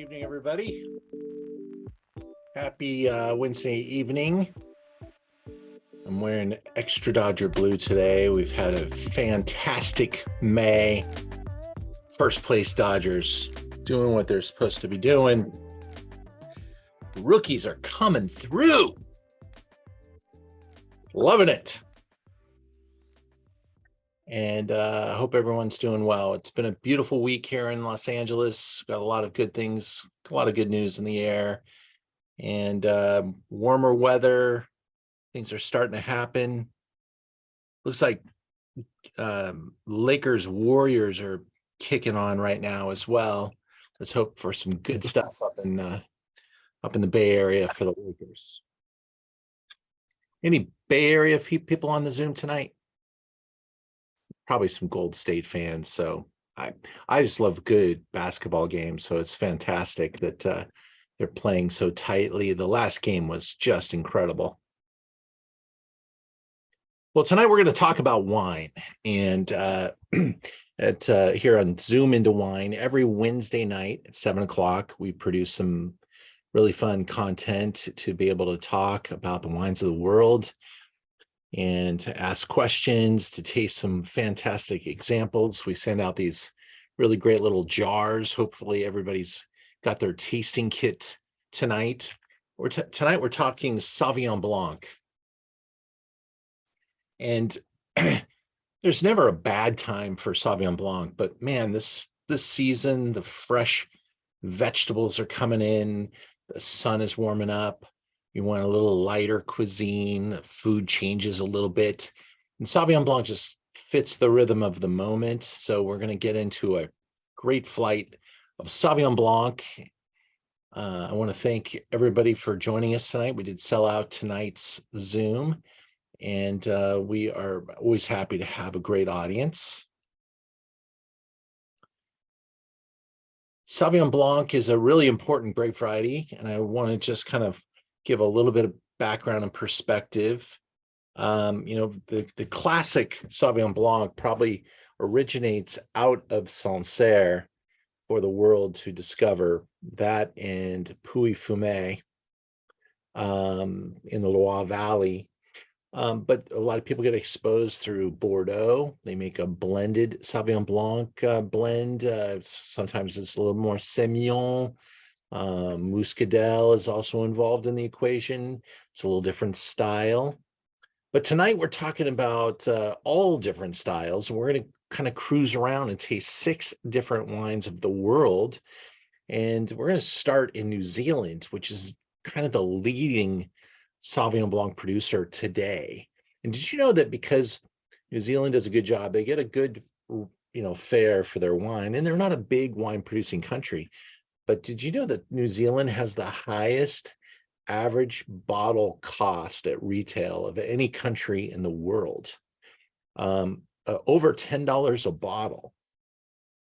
evening, everybody. Happy Wednesday evening. I'm wearing extra Dodger blue today. We've had a fantastic May. First place Dodgers doing what they're supposed to be doing. Rookies are coming through. Loving it. And I hope everyone's doing well. It's been a beautiful week here in Los Angeles. Got a lot of good things, a lot of good news in the air. And warmer weather, things are starting to happen. Looks like Lakers Warriors are kicking on right now as well. Let's hope for some good stuff up in the Bay Area for the Lakers. Any Bay Area people on the Zoom tonight? Probably some Gold State fans. So I just love good basketball games. So it's fantastic that they're playing so tightly. The last game was just incredible. Well, tonight we're going to talk about wine, and here on Zoom into Wine every Wednesday night at 7:00, we produce some really fun content to be able to talk about the wines of the world and to ask questions, to taste some fantastic examples. We send out these really great little jars. Hopefully everybody's got their tasting kit tonight. Tonight we're talking Sauvignon Blanc. And there's never a bad time for Sauvignon Blanc, but man, this season, the fresh vegetables are coming in, the sun is warming up, you want a little lighter cuisine, the food changes a little bit, and Sauvignon Blanc just fits the rhythm of the moment. So we're going to get into a great flight of Sauvignon Blanc. I want to thank everybody for joining us tonight. We did sell out tonight's Zoom. And we are always happy to have a great audience. Sauvignon Blanc is a really important grape variety, and I want to just kind of give a little bit of background and perspective. The classic Sauvignon Blanc probably originates out of Sancerre for the world to discover, that and Puy-Fumé in the Loire Valley. But a lot of people get exposed through Bordeaux. They make a blended Sauvignon Blanc blend. Sometimes it's a little more Semillon. Muscadel is also involved in the equation. It's a little different style. But tonight we're talking about all different styles. We're going to kind of cruise around and taste 6 different wines of the world. And we're going to start in New Zealand, which is kind of the leading Sauvignon Blanc producer today. And did you know that because New Zealand does a good job, they get a good, fare for their wine, and they're not a big wine producing country. But did you know that New Zealand has the highest average bottle cost at retail of any country in the world? Over $10 a bottle.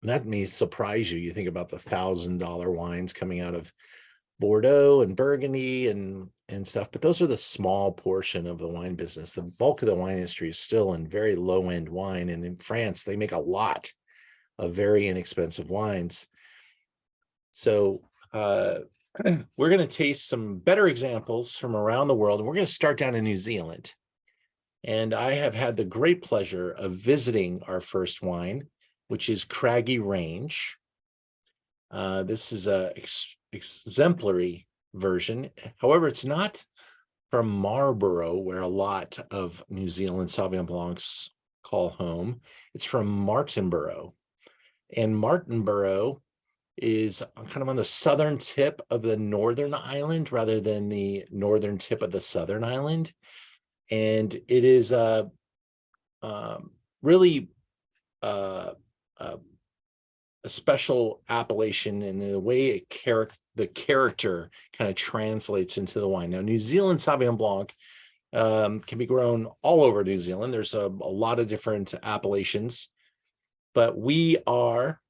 And that may surprise you. You think about the $1,000 wines coming out of Bordeaux and Burgundy and stuff, but those are the small portion of the wine business. The bulk of the wine industry is still in very low-end wine, and in France they make a lot of very inexpensive wines. So we're going to taste some better examples from around the world, and we're going to start down in New Zealand. And I have had the great pleasure of visiting our first wine, which is Craggy Range. This is a exemplary version. However, it's not from Marlborough, where a lot of New Zealand Sauvignon Blancs call home. It's from Martinborough. And Martinborough is kind of on the southern tip of the northern island rather than the northern tip of the southern island. And it is really a special appellation in the way the character kind of translates into the wine. Now, New Zealand Sauvignon Blanc can be grown all over New Zealand. There's a lot of different appellations, but we are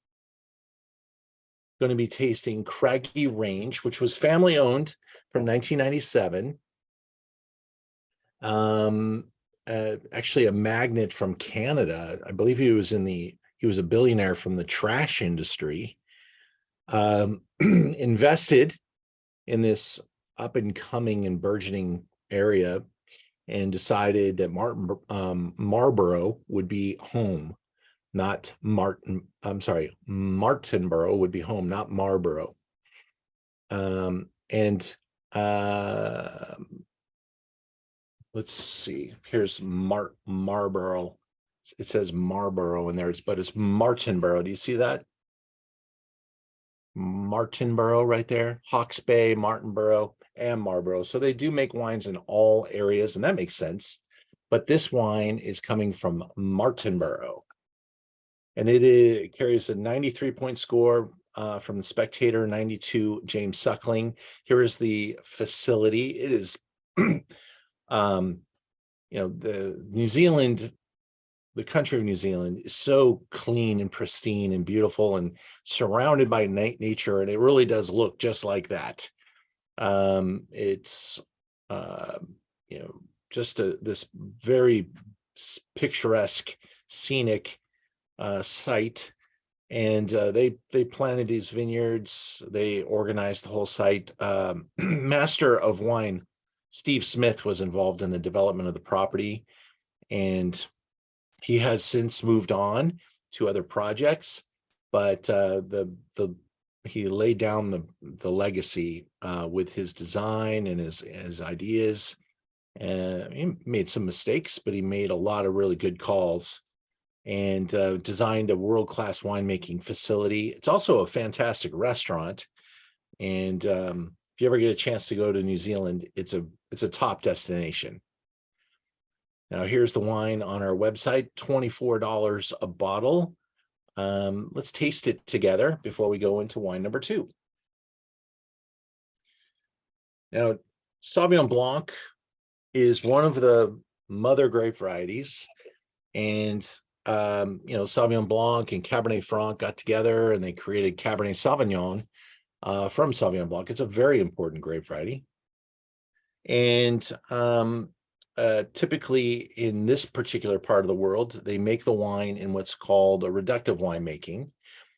going to be tasting Craggy Range, which was family owned from 1997. Actually a magnate from Canada. I believe he was a billionaire from the trash industry. invested in this up and coming and burgeoning area and decided that Marlborough would be home, not Martinborough would be home, not Marlborough. And let's see, here's Marlborough. It says Marlborough in there, but it's Martinborough. Do you see that? Martinborough right there, Hawke's Bay, Martinborough, and Marlborough. So they do make wines in all areas, and that makes sense. But this wine is coming from Martinborough, and it carries a 93-point score from the Spectator, 92 James Suckling. Here is the facility. It is, the New Zealand. The country of New Zealand is so clean and pristine and beautiful and surrounded by nature, and it really does look just like that. It's just this very picturesque, scenic site, and they planted these vineyards. They organized the whole site. Master of Wine Steve Smith was involved in the development of the property, and he has since moved on to other projects, but he laid down the legacy with his design and his ideas. He made some mistakes, but he made a lot of really good calls, and designed a world-class winemaking facility. It's also a fantastic restaurant, and if you ever get a chance to go to New Zealand, it's a top destination. Now, here's the wine on our website, $24 a bottle. Let's taste it together before we go into wine number 2. Now, Sauvignon Blanc is one of the mother grape varieties. And, Sauvignon Blanc and Cabernet Franc got together and they created Cabernet Sauvignon from Sauvignon Blanc. It's a very important grape variety. And typically in this particular part of the world, they make the wine in what's called a reductive winemaking.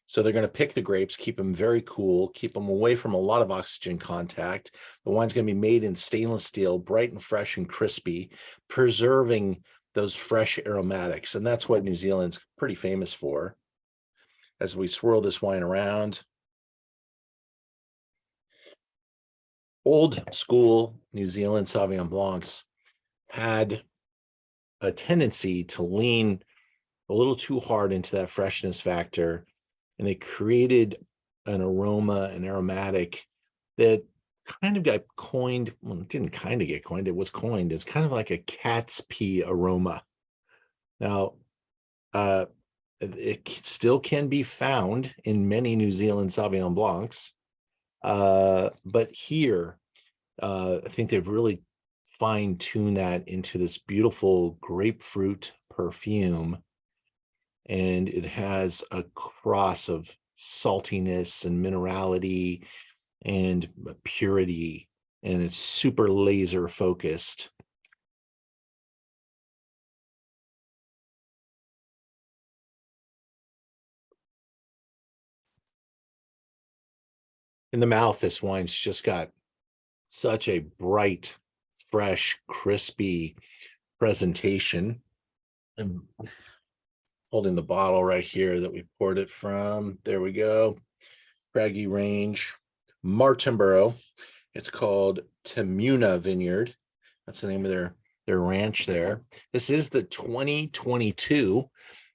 So they're going to pick the grapes, keep them very cool, keep them away from a lot of oxygen contact. The wine's going to be made in stainless steel, bright and fresh and crispy, preserving those fresh aromatics. And that's what New Zealand's pretty famous for. As we swirl this wine around, old school New Zealand Sauvignon Blancs had a tendency to lean a little too hard into that freshness factor, and it created an aroma, an aromatic that kind of got coined. Well, it didn't kind of get coined, it was coined. It's kind of like a cat's pee aroma. Now, it still can be found in many New Zealand Sauvignon Blancs, but here, I think they've really fine-tune that into this beautiful grapefruit perfume, and it has a cross of saltiness and minerality and purity, and it's super laser focused. In the mouth, this wine's just got such a bright, fresh, crispy presentation. I'm holding the bottle right here that we poured it from. There we go. Craggy Range, Martinborough. It's called Timuna Vineyard. That's the name of their ranch there. This is the 2022,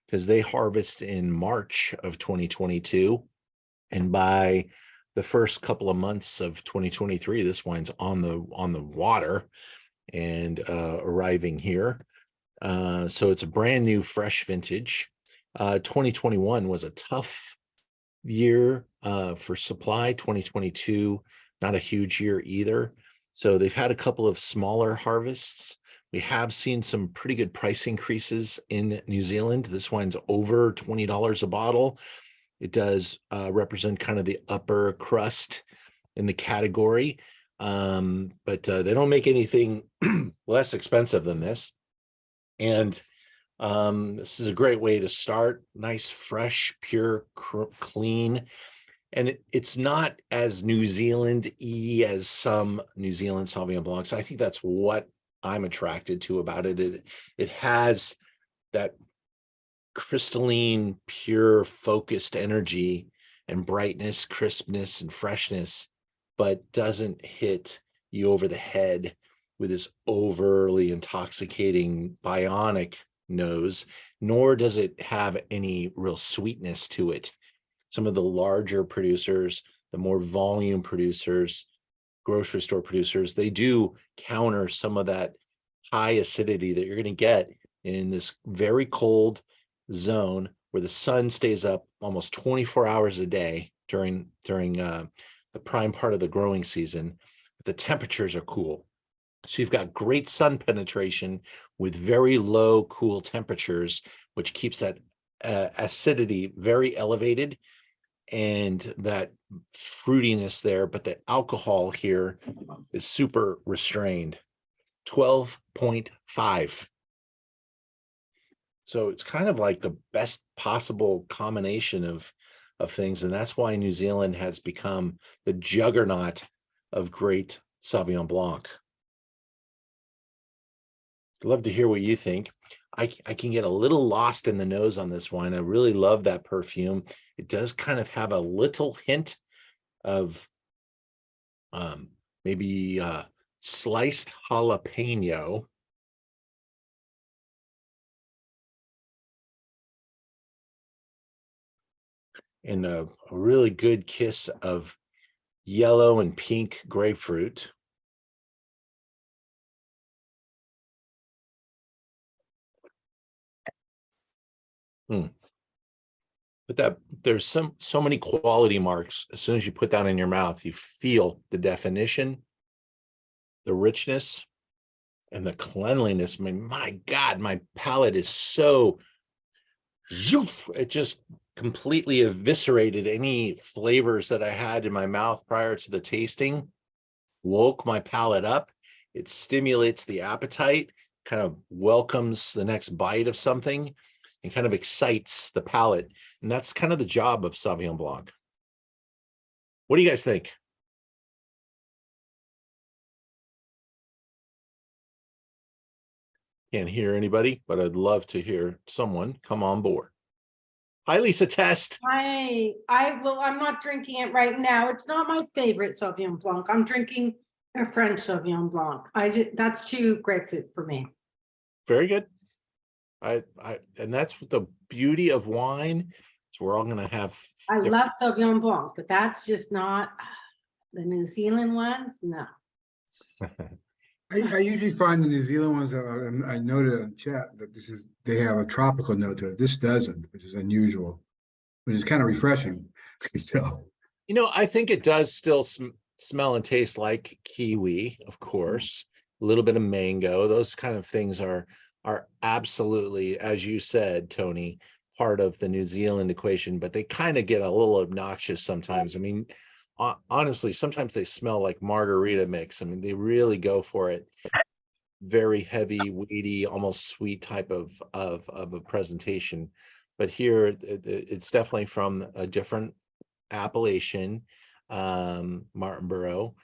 because they harvest in March of 2022. And by the first couple of months of 2023, this wine's on the water and arriving here. So it's a brand new fresh vintage. 2021 was a tough year for supply. 2022, not a huge year either. So they've had a couple of smaller harvests. We have seen some pretty good price increases in New Zealand. This wine's over $20 a bottle. It does represent kind of the upper crust in the category, but they don't make anything less expensive than this. And this is a great way to start. Nice, fresh, pure, clean. And it's not as New Zealand-y as some New Zealand Sauvignon Blancs. I think that's what I'm attracted to about it. It has that crystalline, pure, focused energy and brightness, crispness, and freshness, but doesn't hit you over the head with this overly intoxicating bionic nose, nor does it have any real sweetness to it. Some of the larger producers, the more volume producers, grocery store producers, they do counter some of that high acidity that you're going to get in this very cold zone where the sun stays up almost 24 hours a day during the prime part of the growing season. The temperatures are cool. So you've got great sun penetration with very low cool temperatures, which keeps that acidity very elevated and that fruitiness there, but the alcohol here is super restrained, 12.5. So it's kind of like the best possible combination of things, and that's why New Zealand has become the juggernaut of great Sauvignon Blanc. I'd love to hear what you think. I can get a little lost in the nose on this wine. I really love that perfume. It does kind of have a little hint of maybe sliced jalapeno. And a really good kiss of yellow and pink grapefruit. But that there's so many quality marks. As soon as you put that in your mouth, you feel the definition, the richness, and the cleanliness. I mean, my God, my palate is so, it just completely eviscerated any flavors that I had in my mouth prior to the tasting, woke my palate up. It stimulates the appetite, kind of welcomes the next bite of something, and kind of excites the palate. And that's kind of the job of Sauvignon Blanc. What do you guys think? Can't hear anybody, but I'd love to hear someone come on board. Hi, Lisa Test. Well, I'm not drinking it right now. It's not my favorite Sauvignon Blanc. I'm drinking a French Sauvignon Blanc. That's too grapefruit for me. Very good. And that's the beauty of wine. So we're all going to have. I love Sauvignon Blanc, but that's just not the New Zealand ones. No. I usually find the New Zealand ones, I noted in chat that they have a tropical note to it. This doesn't, which is unusual, which is kind of refreshing. So, I think it does still smell and taste like kiwi, of course, a little bit of mango. Those kind of things are absolutely, as you said, Tony, part of the New Zealand equation, but they kind of get a little obnoxious sometimes. I mean, honestly, sometimes they smell like margarita mix. I mean, they really go for it. Very heavy, weighty, almost sweet type of a presentation. But here, it's definitely from a different appellation, Martinborough,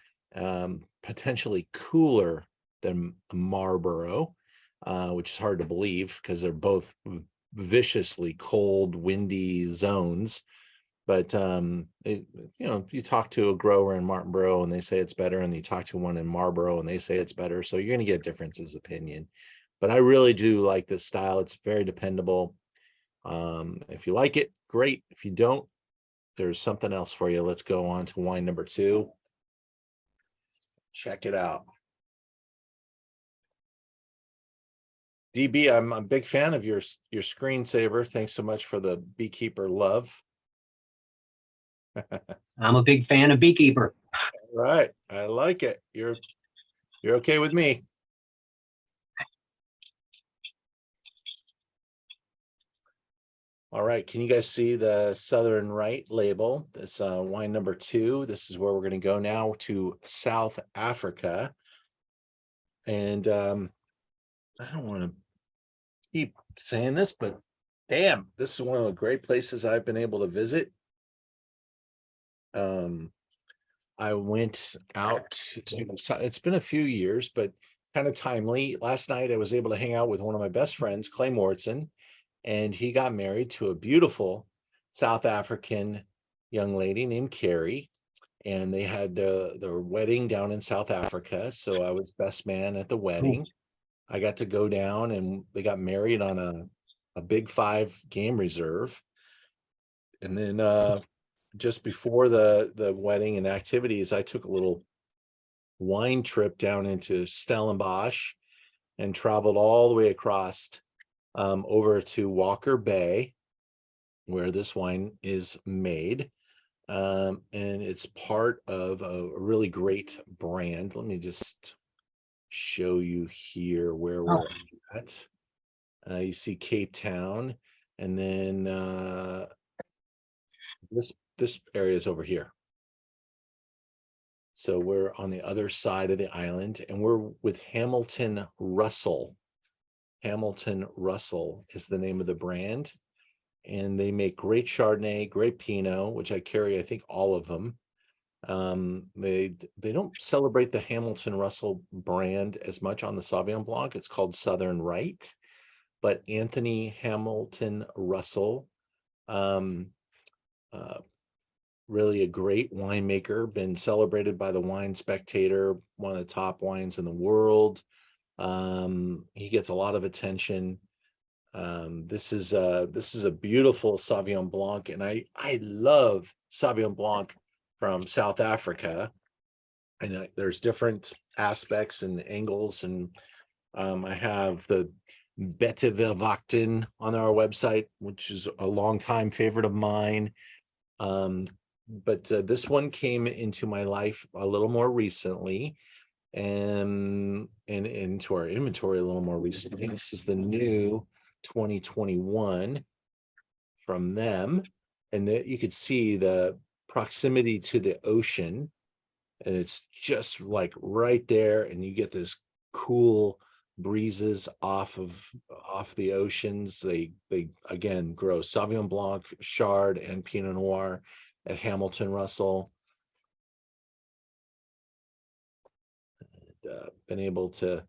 potentially cooler than Marlborough, which is hard to believe because they're both viciously cold, windy zones. But you talk to a grower in Martinborough and they say it's better, and you talk to one in Marlborough and they say it's better. So you're going to get differences of opinion. But I really do like this style. It's very dependable. If you like it, great. If you don't, there's something else for you. Let's go on to wine number 2. Check it out. DB, I'm a big fan of your screensaver. Thanks so much for the beekeeper love. I'm a big fan of beekeeper. Right. I like it. You're okay with me. All right. Can you guys see the Southern Right label? It's wine number 2. This is where we're going to go now, to South Africa. And I don't want to keep saying this, but damn, this is one of the great places I've been able to visit. I went out to, it's been a few years, but kind of timely. Last night I was able to hang out with one of my best friends, Clay Mortson, and he got married to a beautiful South African young lady named Carrie. And they had their wedding down in South Africa. So I was best man at the wedding. I got to go down and they got married on a big 5 game reserve. And then just before the wedding and activities, I took a little wine trip down into Stellenbosch and traveled all the way across over to Walker Bay, where this wine is made. And it's part of a really great brand. Let me just show you here where we're at. You see Cape Town, and then this area is over here. So we're on the other side of the island, and we're with Hamilton Russell. Hamilton Russell is the name of the brand, and they make great Chardonnay, great Pinot, which I carry, I think, all of them. They don't celebrate the Hamilton Russell brand as much on the Sauvignon Blanc. It's called Southern Rite, but Anthony Hamilton Russell, really a great winemaker, been celebrated by the Wine Spectator, one of the top wines in the world. He gets a lot of attention. This is a beautiful Sauvignon Blanc, and I love Sauvignon Blanc from South Africa. I know there's different aspects and angles, and I have the Beteverwachten on our website, which is a longtime favorite of mine. But this one came into my life a little more recently, and into our inventory a little more recently. This is the new 2021 from them, and that you could see the proximity to the ocean, and it's just like right there, and you get this cool breezes off the oceans. They again grow Sauvignon Blanc, Chard, and Pinot Noir at Hamilton Russell. Been able to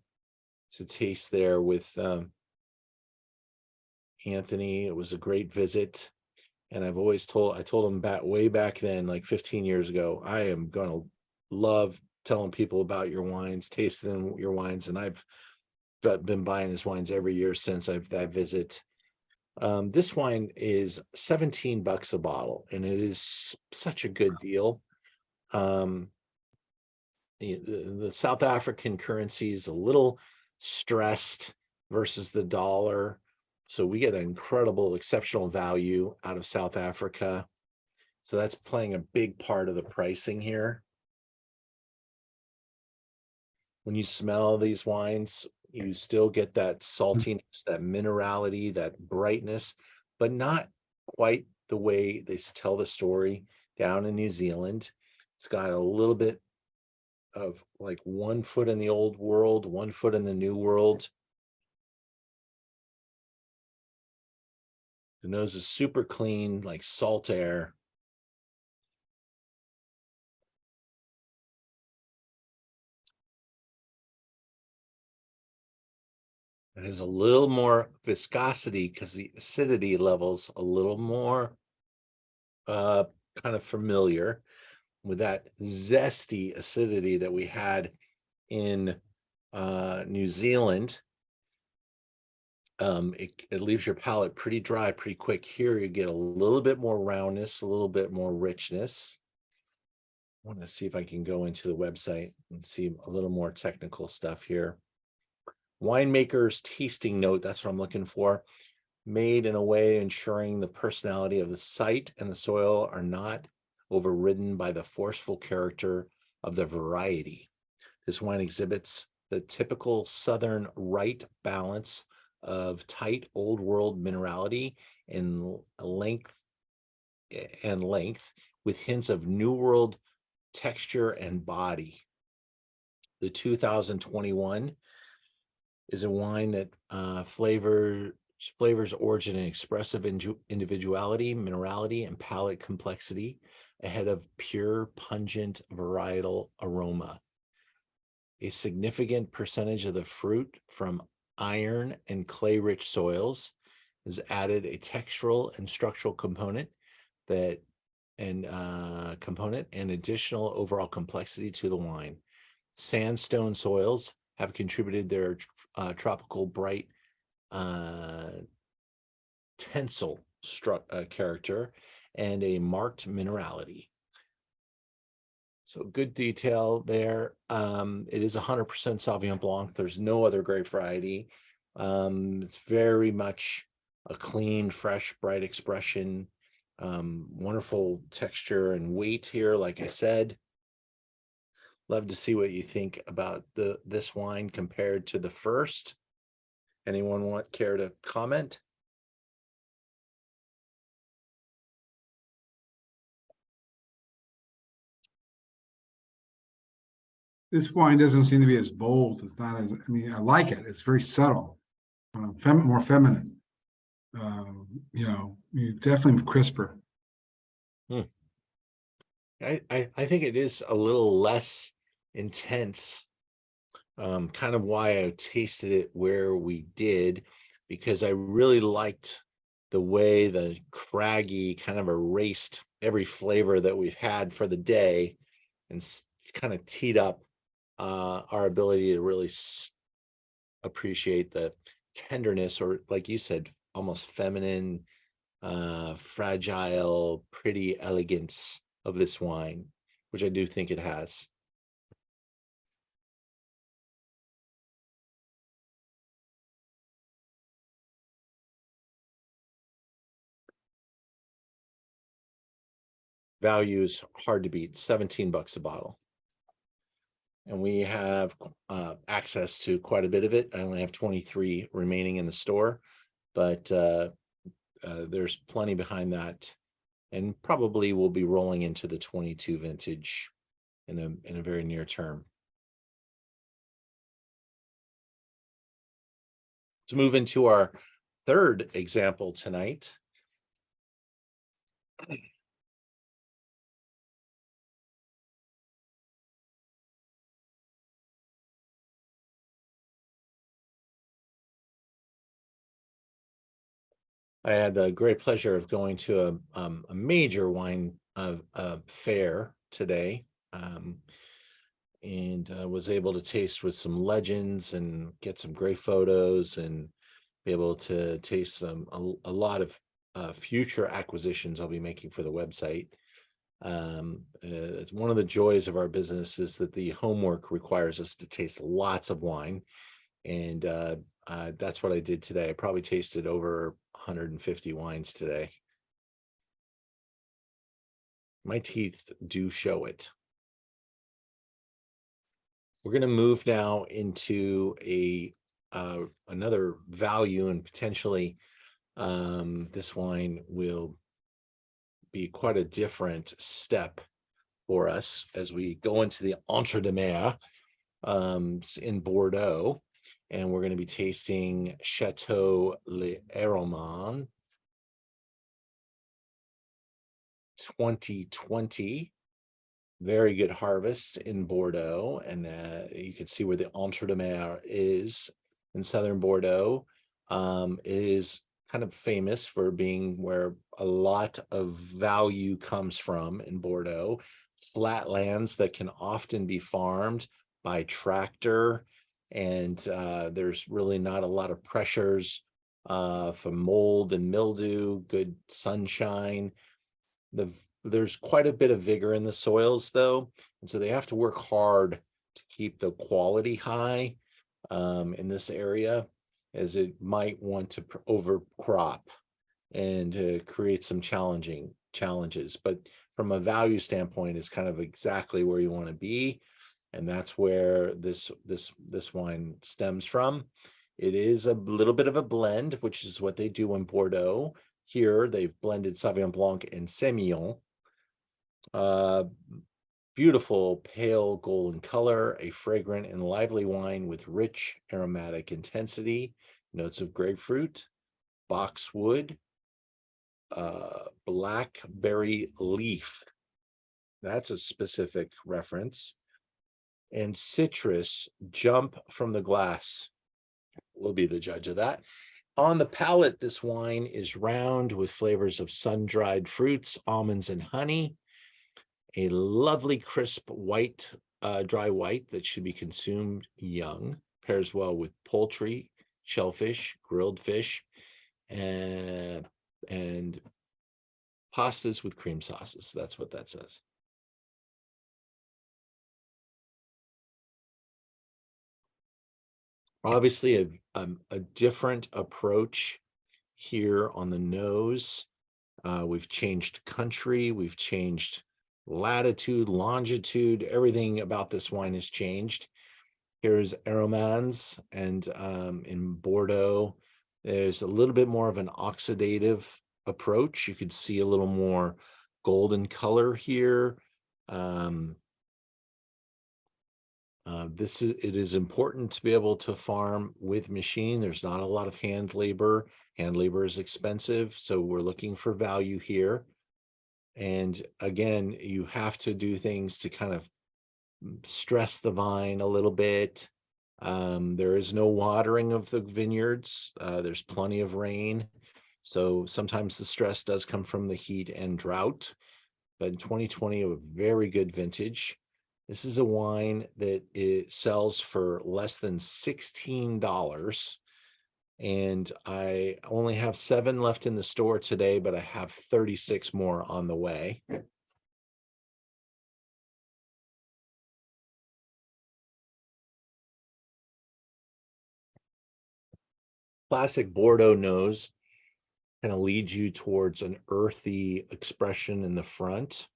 taste there with Anthony. It was a great visit, and I told him way back then, like 15 years ago, I am gonna love telling people about your wines, tasting your wines, and I've been buying his wines every year since that visit. This wine is $17 a bottle, and it is such a good deal. The South African currency is a little stressed versus the dollar, so we get an incredible, exceptional value out of South Africa. So that's playing a big part of the pricing here. When you smell these wines, you still get that saltiness, that minerality, that brightness, but not quite the way they tell the story down in New Zealand. It's got a little bit of like 1 foot in the old world, 1 foot in the new world. The nose is super clean, like salt air. It has a little more viscosity because the acidity level's a little more kind of familiar with that zesty acidity that we had in New Zealand. It leaves your palate pretty dry pretty quick. Here you get a little bit more roundness, a little bit more richness. I want to see if I can go into the website and see a little more technical stuff here. Winemaker's tasting note, that's what I'm looking for. Made in a way ensuring the personality of the site and the soil are not overridden by the forceful character of the variety. This wine exhibits the typical Southern Rite balance of tight old world minerality and length with hints of new world texture and body. The 2021 is a wine that flavors origin and expressive individuality, minerality, and palate complexity, ahead of pure, pungent varietal aroma. A significant percentage of the fruit from iron and clay-rich soils has added a textural and structural component and additional overall complexity to the wine. Sandstone soils have contributed their tropical bright tensile character and a marked minerality. So good detail there. It is 100% Sauvignon Blanc. There's no other grape variety. It's very much a clean, fresh, bright expression. Wonderful texture and weight here, like I said. Love to see what you think about this wine compared to the first. Anyone care to comment? This wine doesn't seem to be as bold. It's not as, I mean, I like it. It's very subtle, more feminine. Definitely crisper. I think it is a little less intense. Kind of why I tasted it where we did, because I really liked the way the craggy kind of erased every flavor that we've had for the day and kind of teed up our ability to really appreciate the tenderness, or like you said, almost feminine, fragile, pretty elegance of this wine, which I do think it has. Value is hard to beat, 17 bucks a bottle. And we have access to quite a bit of it. I only have 23 remaining in the store, but there's plenty behind that, and probably will be rolling into the 22 vintage in a very near term. To move into our third example tonight. I had the great pleasure of going to a major wine fair today, and was able to taste with some legends and get some great photos and be able to taste a lot of future acquisitions I'll be making for the website. It's one of the joys of our business is that the homework requires us to taste lots of wine, and that's what I did today. I probably tasted over 150 wines today. My teeth do show it. We're going to move now into another value, and potentially this wine will be quite a different step for us as we go into the Entre de Mer in Bordeaux. And we're going to be tasting Chateau Le Héroman 2020. Very good harvest in Bordeaux. And you can see where the Entre de Mer is in southern Bordeaux. It is kind of famous for being where a lot of value comes from in Bordeaux. Flatlands that can often be farmed by tractor, and there's really not a lot of pressures for mold and mildew, good sunshine. There's quite a bit of vigor in the soils though, and so they have to work hard to keep the quality high in this area, as it might want to overcrop and create some challenges. But from a value standpoint, it's kind of exactly where you want to be. And that's where this wine stems from. It is a little bit of a blend, which is what they do in Bordeaux. Here, they've blended Sauvignon Blanc and Semillon. Beautiful pale golden color, a fragrant and lively wine with rich aromatic intensity, notes of grapefruit, boxwood, blackberry leaf. That's a specific reference. And citrus, jump from the glass. We'll be the judge of that. On the palate, this wine is round with flavors of sun-dried fruits, almonds, and honey. A lovely crisp white, dry white that should be consumed young. Pairs well with poultry, shellfish, grilled fish, and pastas with cream sauces. That's what that says. Obviously, a different approach here on the nose. We've changed country, we've changed latitude, longitude, everything about this wine has changed. Here's Aromans, and in Bordeaux, there's a little bit more of an oxidative approach. You could see a little more golden color here. It is important to be able to farm with machine. There's not a lot of hand labor. Hand labor is expensive, so we're looking for value here. And again, you have to do things to kind of stress the vine a little bit. There is no watering of the vineyards. There's plenty of rain. So sometimes the stress does come from the heat and drought. But in 2020, a very good vintage. This is a wine that it sells for less than $16. And I only have 7 left in the store today, but I have 36 more on the way. Classic Bordeaux nose kind of leads you towards an earthy expression in the front.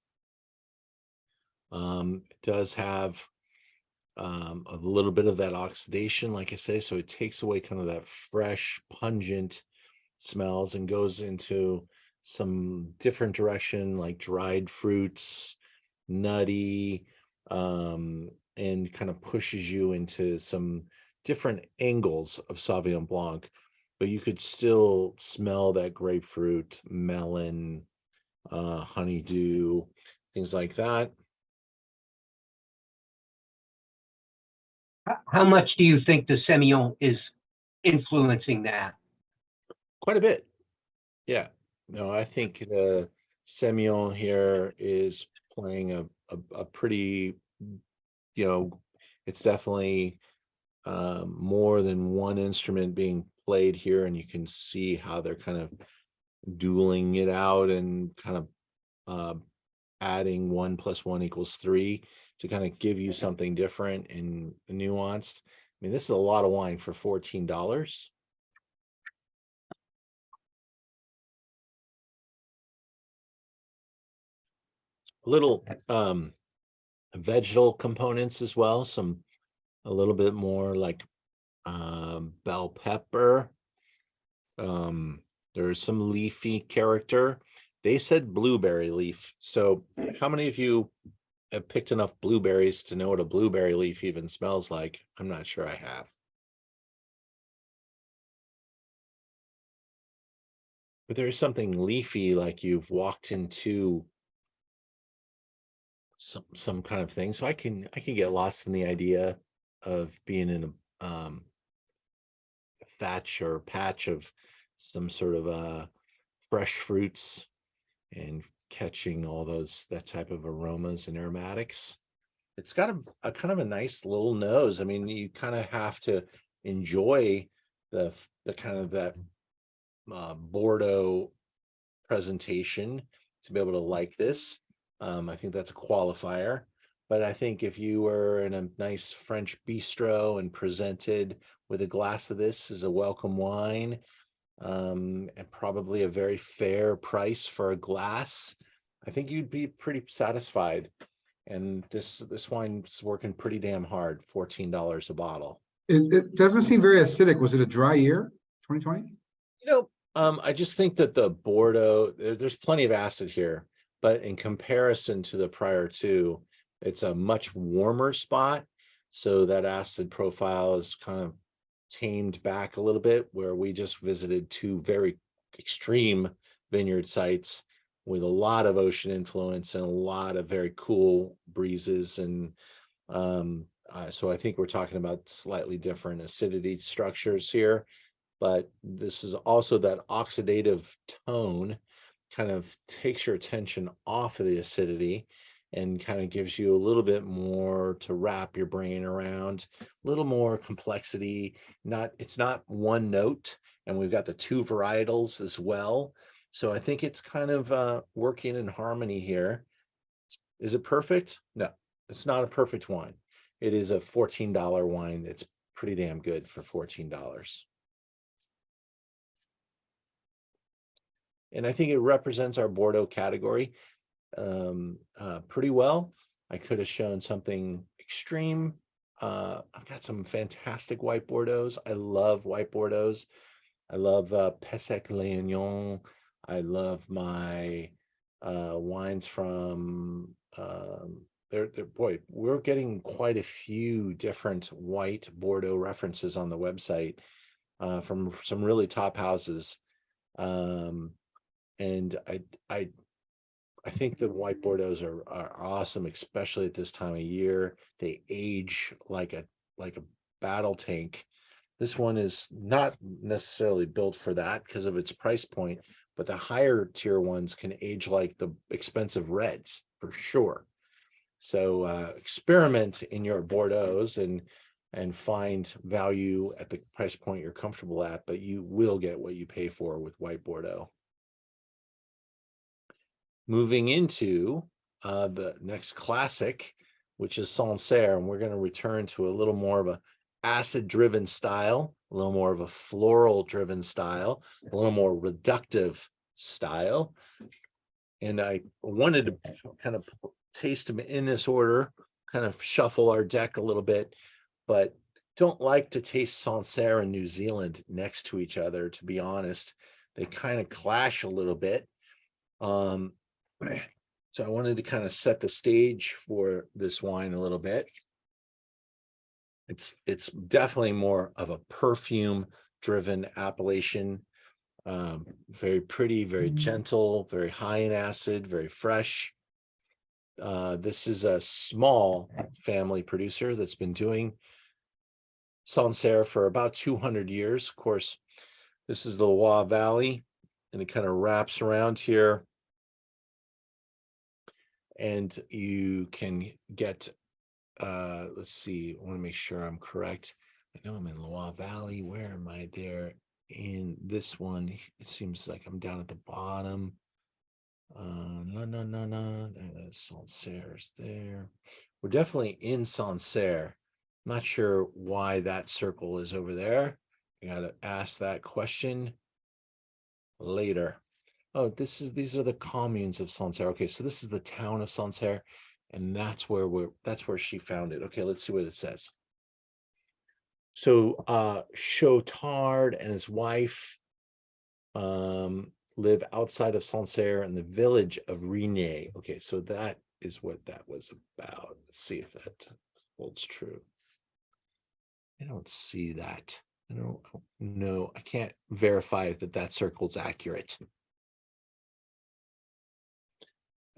It does have a little bit of that oxidation, like I say, so it takes away kind of that fresh, pungent smells and goes into some different direction, like dried fruits, nutty, and kind of pushes you into some different angles of Sauvignon Blanc, but you could still smell that grapefruit, melon, honeydew, things like that. How much do you think the Semillon is influencing that? Quite a bit. Yeah. No, I think the Semillon here is playing a pretty, it's definitely more than one instrument being played here, and you can see how they're kind of dueling it out and kind of adding 1 + 1 = 3 to kind of give you something different and nuanced. I mean, this is a lot of wine for $14. Little vegetal components as well, a little bit more like bell pepper. There's some leafy character. They said blueberry leaf. So how many of you have picked enough blueberries to know what a blueberry leaf even smells like? I'm not sure I have. But there's something leafy, like you've walked into some kind of thing. So I can get lost in the idea of being in a thatch or patch of some sort of fresh fruits and catching all that type of aromas and aromatics. It's got a kind of a nice little nose. I mean, you kind of have to enjoy the kind of that Bordeaux presentation to be able to like this. I think that's a qualifier. But I think if you were in a nice French bistro and presented with a glass of this as a welcome wine, and probably a very fair price for a glass, I think you'd be pretty satisfied. And this wine's working pretty damn hard, $14 a bottle. It doesn't seem very acidic. Was it a dry year, 2020? I just think that the Bordeaux, there's plenty of acid here, but in comparison to the prior two, it's a much warmer spot. So that acid profile is kind of tamed back a little bit, where we just visited 2 very extreme vineyard sites with a lot of ocean influence and a lot of very cool breezes. And so I think we're talking about slightly different acidity structures here, but this is also that oxidative tone kind of takes your attention off of the acidity and kind of gives you a little bit more to wrap your brain around, a little more complexity. It's not one note, and we've got the two varietals as well. So I think it's kind of working in harmony here. Is it perfect? No, it's not a perfect wine. It is a $14 wine that's pretty damn good for $14. And I think it represents our Bordeaux category pretty well. I could have shown something extreme. I've got some fantastic white Bordeauxs. I love white Bordeauxs. I love Pessac Léognan. I love my wines from boy, we're getting quite a few different white Bordeaux references on the website from some really top houses. And I think the white Bordeauxs are awesome, especially at this time of year. They age like a battle tank. This one is not necessarily built for that because of its price point, but the higher tier ones can age like the expensive reds for sure. So experiment in your Bordeauxs and find value at the price point you're comfortable at, but you will get what you pay for with white Bordeaux. Moving into the next classic, which is Sancerre, and we're going to return to a little more of a acid-driven style, a little more of a floral-driven style, a little more reductive style. And I wanted to kind of taste them in this order, kind of shuffle our deck a little bit, but don't like to taste Sancerre and New Zealand next to each other, to be honest. They kind of clash a little bit. So I wanted to kind of set the stage for this wine a little bit. It's definitely more of a perfume-driven appellation. Very pretty, very gentle, very high in acid, very fresh. This is a small family producer that's been doing Sancerre for about 200 years. Of course, this is the Loire Valley, and it kind of wraps around here. And you can get, let's see, I want to make sure I'm correct. I know I'm in Loire Valley. Where am I there? In this one, it seems like I'm down at the bottom. No. Sancerre is there. We're definitely in Sancerre. I'm not sure why that circle is over there. I gotta ask that question later. Oh, these are the communes of Sancerre. Okay, so this is the town of Sancerre, and that's where she found it. Okay, let's see what it says. So Chotard and his wife live outside of Sancerre in the village of Rigné. Okay, so that is what that was about. Let's see if that holds true. I don't see that. I don't know. I can't verify that circle's accurate.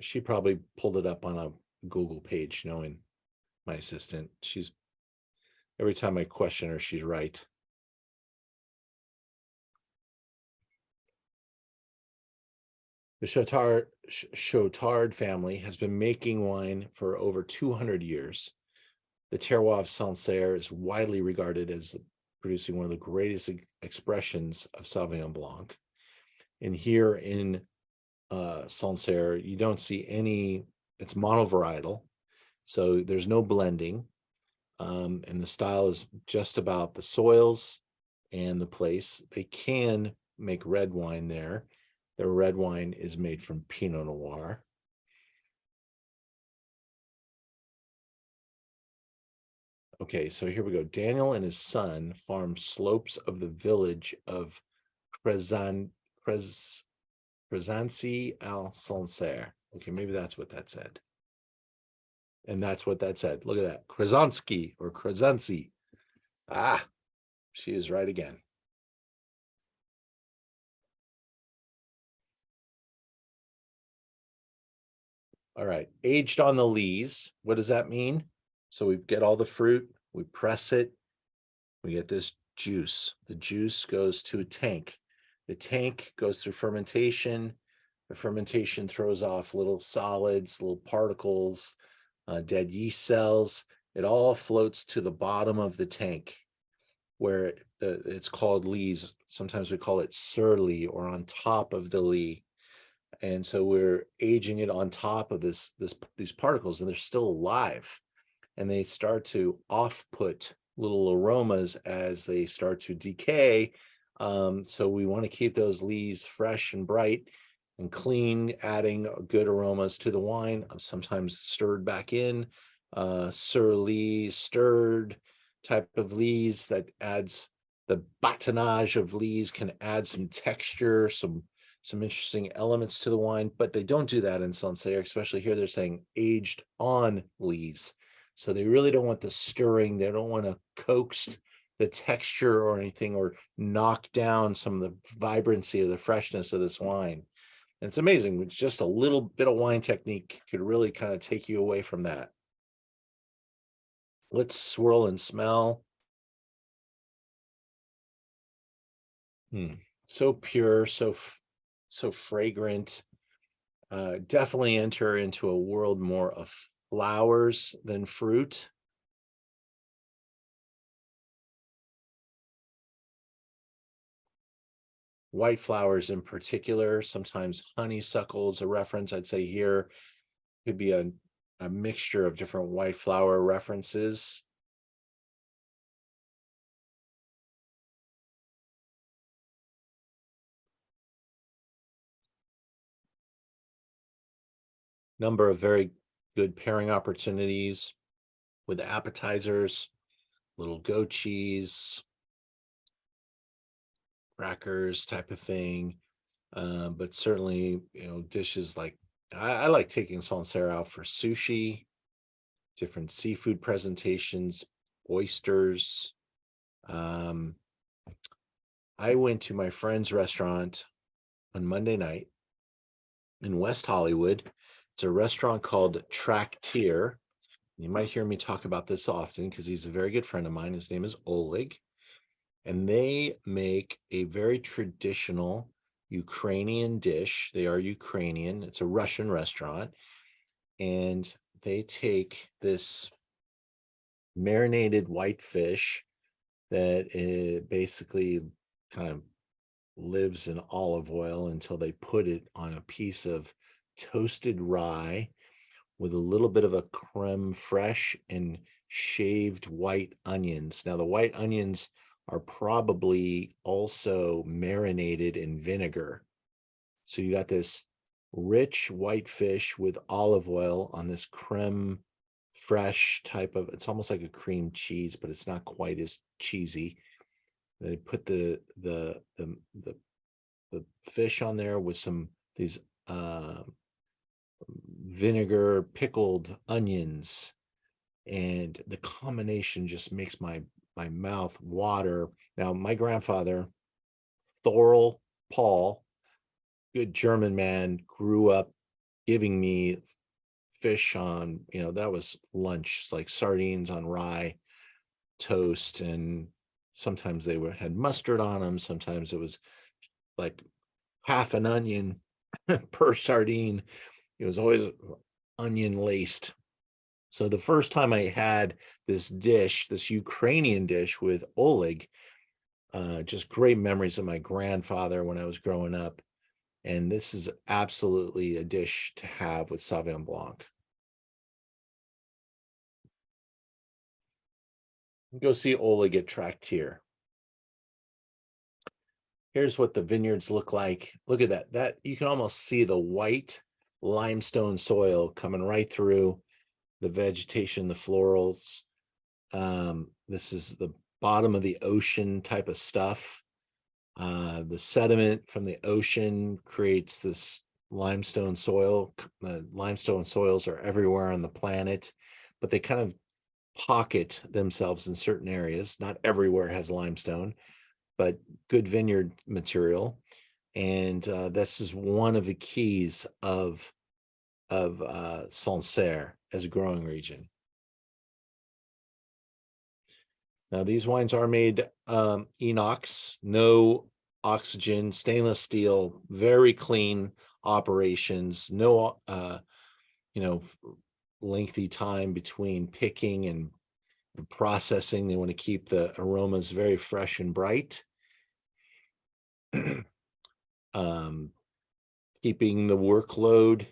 She probably pulled it up on a Google page, knowing my assistant. Every time I question her, she's right. The Chotard family has been making wine for over 200 years. The terroir of Sancerre is widely regarded as producing one of the greatest expressions of Sauvignon Blanc. And here in Sancerre, you don't see any, it's monovarietal, so there's no blending. And the style is just about the soils and the place. They can make red wine there. The red wine is made from Pinot Noir. Okay, so here we go. Daniel and his son farm slopes of the village of Crezancy-al-Sancerre. Okay, maybe that's what that said. And that's what that said. Look at that. Crezancy or Crezancy. Ah, she is right again. All right, aged on the lees. What does that mean? So we get all the fruit, we press it, we get this juice. The juice goes to a tank. The tank goes through fermentation. The fermentation throws off little solids, little particles, dead yeast cells. It all floats to the bottom of the tank where it's called lees. Sometimes we call it surly or on top of the lee. And so we're aging it on top of these particles, and they're still alive, and they start to off-put little aromas as they start to decay. So we want to keep those lees fresh and bright and clean, adding good aromas to the wine, sometimes stirred back in, surly, stirred type of lees that adds the batonnage of lees, can add some texture, some interesting elements to the wine, but they don't do that in Sancerre, especially here. They're saying aged on lees. So they really don't want the stirring. They don't want to coax the texture or anything, or knock down some of the vibrancy or the freshness of this wine. And it's amazing. It's just a little bit of wine technique could really kind of take you away from that. Let's swirl and smell. So pure, so fragrant. Definitely enter into a world more of flowers than fruit. White flowers in particular, sometimes honeysuckles, a reference I'd say here could be a mixture of different white flower references. Number of very good pairing opportunities with appetizers, little goat cheese, crackers type of thing. But certainly, dishes like I like taking Sancerre out for sushi, different seafood presentations, oysters. I went to my friend's restaurant on Monday night in West Hollywood. It's a restaurant called Traktier. You might hear me talk about this often because he's a very good friend of mine. His name is Oleg. And they make a very traditional Ukrainian dish. They are Ukrainian. It's a Russian restaurant. And they take this marinated white fish that basically kind of lives in olive oil until they put it on a piece of toasted rye with a little bit of a creme fraiche and shaved white onions. Now, the white onions are probably also marinated in vinegar. So you got this rich white fish with olive oil on this creme fraiche type of, it's almost like a cream cheese, but it's not quite as cheesy. They put the fish on there with these vinegar pickled onions, and the combination just makes my mouth water. Now, my grandfather, Thorl Paul, good German man, grew up giving me fish on, that was lunch, like sardines on rye toast, and sometimes they had mustard on them. Sometimes it was like half an onion per sardine. It was always onion laced. So the first time I had this dish, this Ukrainian dish with Oleg, just great memories of my grandfather when I was growing up. And this is absolutely a dish to have with Sauvignon Blanc. Go see Oleg at Traktier. Here's what the vineyards look like. Look at that. That you can almost see the white limestone soil coming right through the vegetation, the florals. This is the bottom of the ocean type of stuff. The sediment from the ocean creates this limestone soil. The limestone soils are everywhere on the planet, but they kind of pocket themselves in certain areas. Not everywhere has limestone, but good vineyard material. And this is one of the keys of Sancerre as a growing region. Now these wines are made inox, no oxygen, stainless steel, very clean operations, no lengthy time between picking and processing. They want to keep the aromas very fresh and bright. Keeping the workload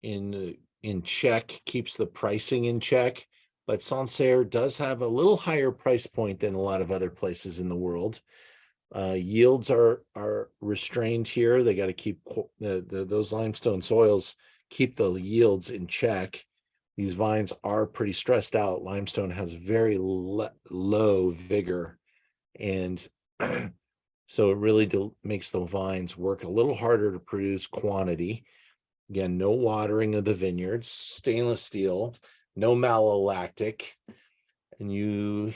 in check keeps the pricing in check, but Sancerre does have a little higher price point than a lot of other places in the world. Yields are restrained here. They got to keep those limestone soils keep the yields in check. These vines are pretty stressed out. Limestone has very low vigor, and so it really makes the vines work a little harder to produce quantity. Again, no watering of the vineyards, stainless steel, no malolactic. And you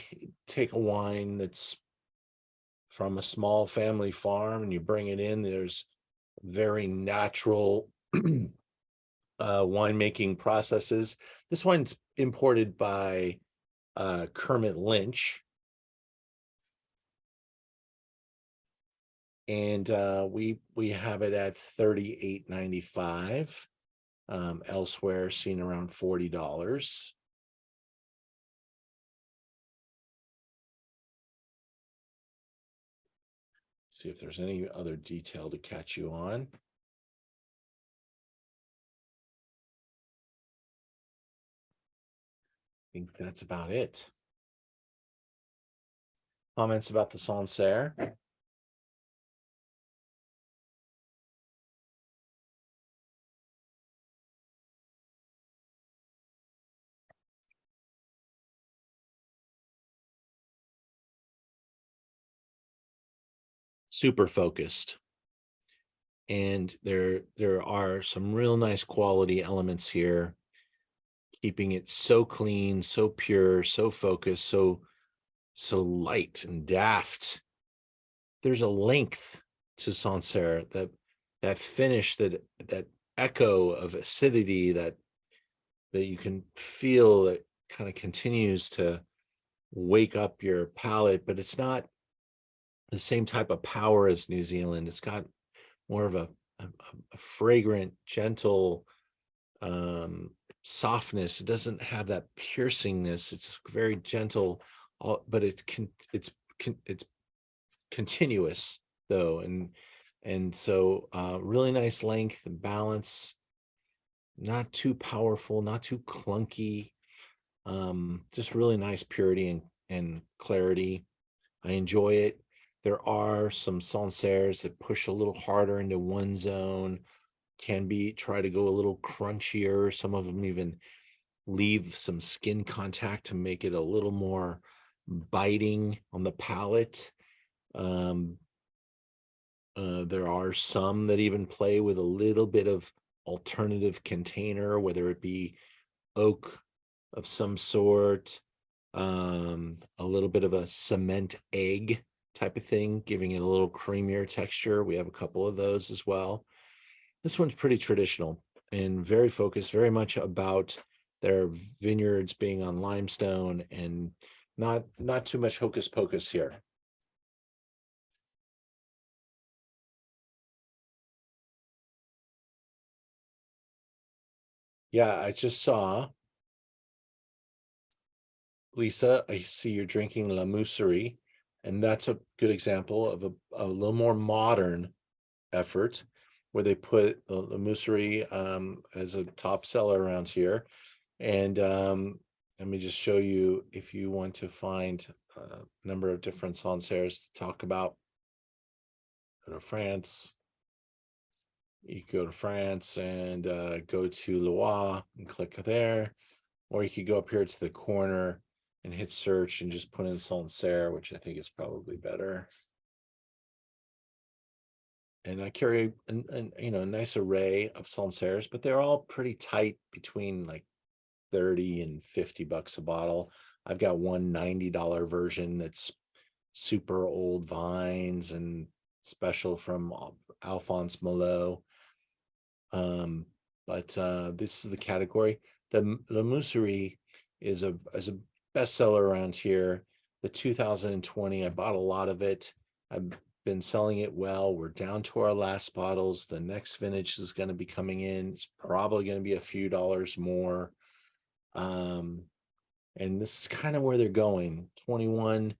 take a wine that's from a small family farm and you bring it in, there's very natural winemaking processes. This wine's imported by Kermit Lynch. And we have it at $38.95. Elsewhere seen around $40. See if there's any other detail to catch you on. I think that's about it. Comments about the Sancerre? Super focused. And there are some real nice quality elements here, keeping it so clean, so pure, so focused, so light and daft. There's a length to Sancerre, that finish, that echo of acidity that you can feel, that kind of continues to wake up your palate, but it's not the same type of power as New Zealand. It's got more of a fragrant, gentle softness. It doesn't have that piercingness. It's very gentle, but it's continuous though, and so really nice length and balance. Not too powerful, not too clunky. Just really nice purity and clarity. I enjoy it. There are some Sancerres that push a little harder into one zone, can try to go a little crunchier. Some of them even leave some skin contact to make it a little more biting on the palate. There are some that even play with a little bit of alternative container, whether it be oak of some sort, a little bit of a cement egg type of thing, giving it a little creamier texture. We have a couple of those as well. This one's pretty traditional and very focused, very much about their vineyards being on limestone, and not too much hocus pocus here. Yeah, I just saw, Lisa, I see you're drinking La Mousserie, and that's a good example of a little more modern effort, where they put the Mousserie as a top seller around here. And let me just show you, if you want to find a number of different Sancerres to talk about. Go to France. You could go to France and go to Loire and click there, or you could go up here to the corner and hit search and just put in Sancerre, which I think is probably better. And I carry a nice array of Sancerres, but they're all pretty tight, between like 30 and 50 bucks a bottle. I've got one $90 version that's super old vines and special from Alphonse Malot. but this is the category. The Musseri is a bestseller around here. The 2020, I bought a lot of it. I've been selling it well. We're down to our last bottles. The next vintage is going to be coming in. It's probably going to be a few dollars more. And this is kind of where they're going. 21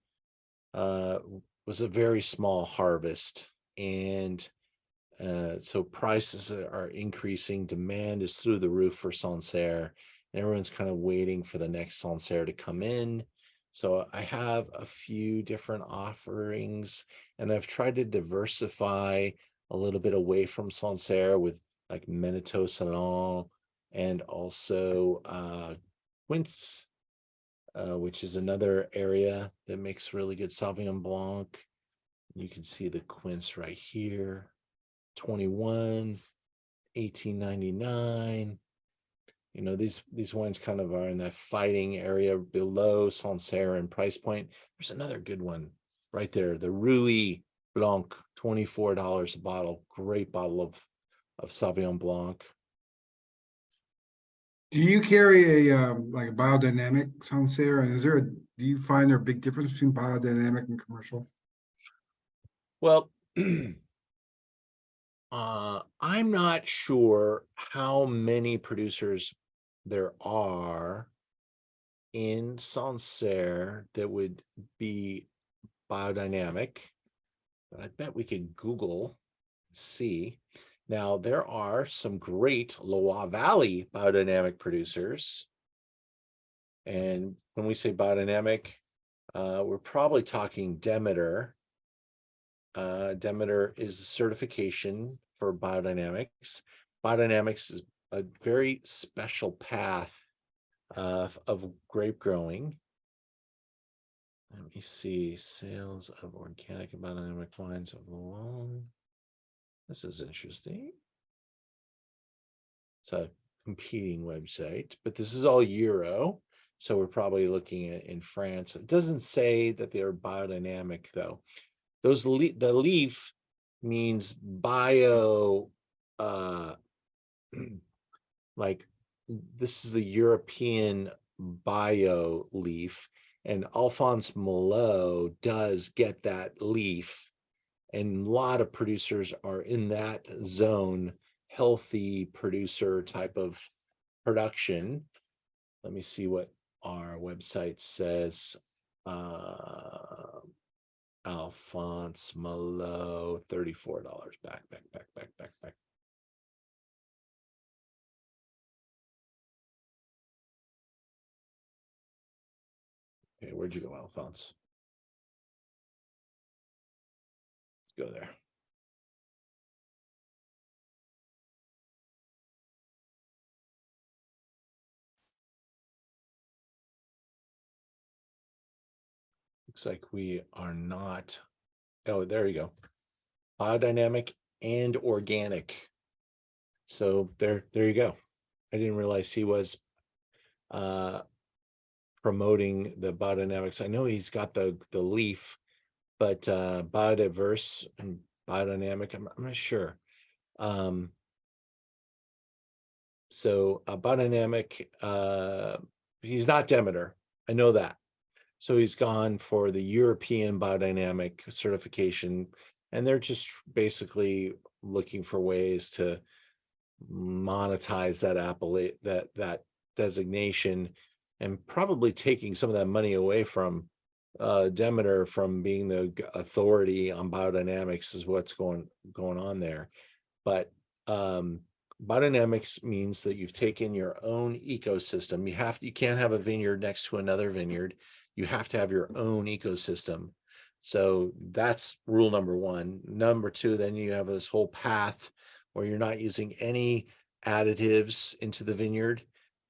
was a very small harvest, and so prices are increasing. Demand is through the roof for Sancerre, and everyone's kind of waiting for the next Sancerre to come in. So I have a few different offerings, and I've tried to diversify a little bit away from Sancerre with like Menito Salon and also Quince, which is another area that makes really good Sauvignon Blanc. You can see the Quince right here, 21, 18.99. You know, these wines kind of are in that fighting area below Sancerre in price point. There's another good one right there, the Rui Blanc, $24 a bottle. Great bottle of Sauvignon Blanc. Do you carry a like a biodynamic Sancerre? And do you find there a big difference between biodynamic and commercial? Well, I'm not sure how many producers there are in Sancerre that would be biodynamic, but I bet we could Google and see. Now, there are some great Loire Valley biodynamic producers. And when we say biodynamic, we're probably talking Demeter. Demeter is a certification for biodynamics. Biodynamics is a very special path of grape growing. Let me see, sales of organic and biodynamic wines of alone. This is interesting. It's a competing website, but this is all Euro. So we're probably looking at in France. It doesn't say that they're biodynamic though. The leaf means bio, like this is the European bio leaf, and Alphonse Malot does get that leaf, and a lot of producers are in that zone, healthy producer type of production. Let me see what our website says. Alphonse Malot, $34. Back. Okay, where'd you go, Alphonse? Let's go there. Looks like we are not. Oh, there you go. Biodynamic and organic. So there you go. I didn't realize he was promoting the biodynamics. I know he's got the leaf, but biodiverse and biodynamic, I'm not sure. So biodynamic, he's not Demeter. I know that. So he's gone for the European biodynamic certification, and they're just basically looking for ways to monetize that designation, and probably taking some of that money away from Demeter from being the authority on biodynamics is what's going on there. But biodynamics means that you've taken your own ecosystem. You can't have a vineyard next to another vineyard. You have to have your own ecosystem. So that's rule number one. Number two, then you have this whole path where you're not using any additives into the vineyard,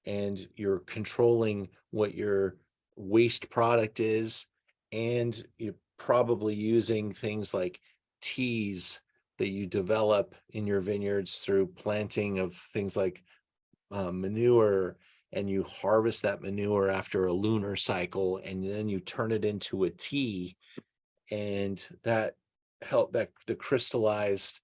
and you're controlling what your waste product is, and you're probably using things like teas that you develop in your vineyards through planting of things like manure, and you harvest that manure after a lunar cycle, and then you turn it into a tea, and that the crystallized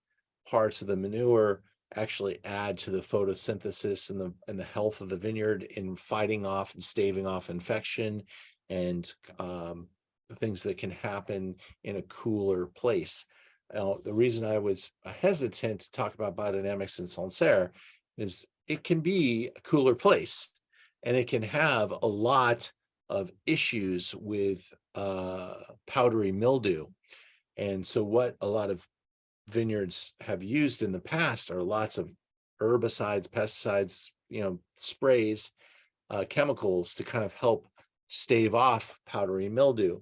parts of the manure actually add to the photosynthesis and the health of the vineyard in fighting off and staving off infection and the things that can happen in a cooler place. Now, the reason I was hesitant to talk about biodynamics in Sancerre is it can be a cooler place and it can have a lot of issues with powdery mildew. And so what a lot of vineyards have used in the past are lots of herbicides, pesticides, sprays, chemicals to kind of help stave off powdery mildew.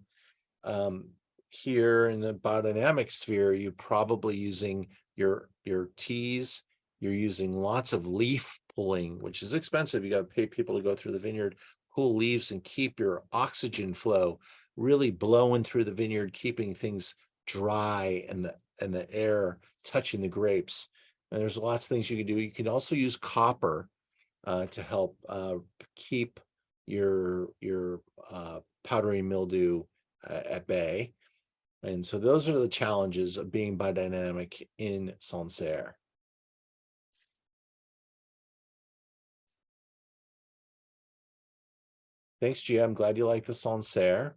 Here in the biodynamic sphere, you're probably using your teas, you're using lots of leaf pulling, which is expensive. You got to pay people to go through the vineyard, pull leaves and keep your oxygen flow really blowing through the vineyard, keeping things dry and the air touching the grapes. And there's lots of things you can do. You can also use copper to help keep your powdery mildew at bay. And so those are the challenges of being biodynamic in Sancerre. Thanks, Gia. I'm glad you like the Sancerre.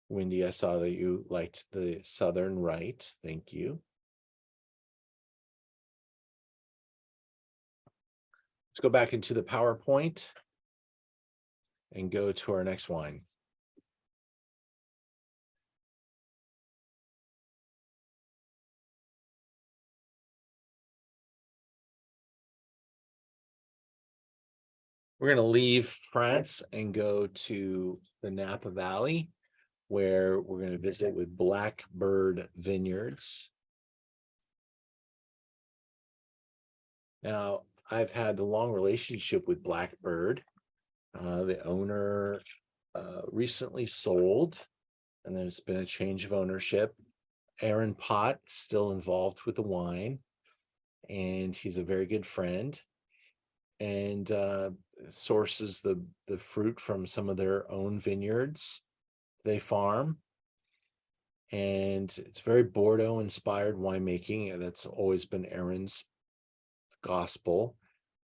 Wendy, I saw that you liked the Southern Rite. Thank you. Let's go back into the PowerPoint and go to our next wine. We're going to leave France and go to the Napa Valley, where we're going to visit with Blackbird Vineyards. Now, I've had a long relationship with Blackbird. The owner recently sold, and there's been a change of ownership. Aaron Pott still involved with the wine, and he's a very good friend, and sources the fruit from some of their own vineyards they farm. And it's very Bordeaux inspired winemaking, and that's always been Aaron's gospel.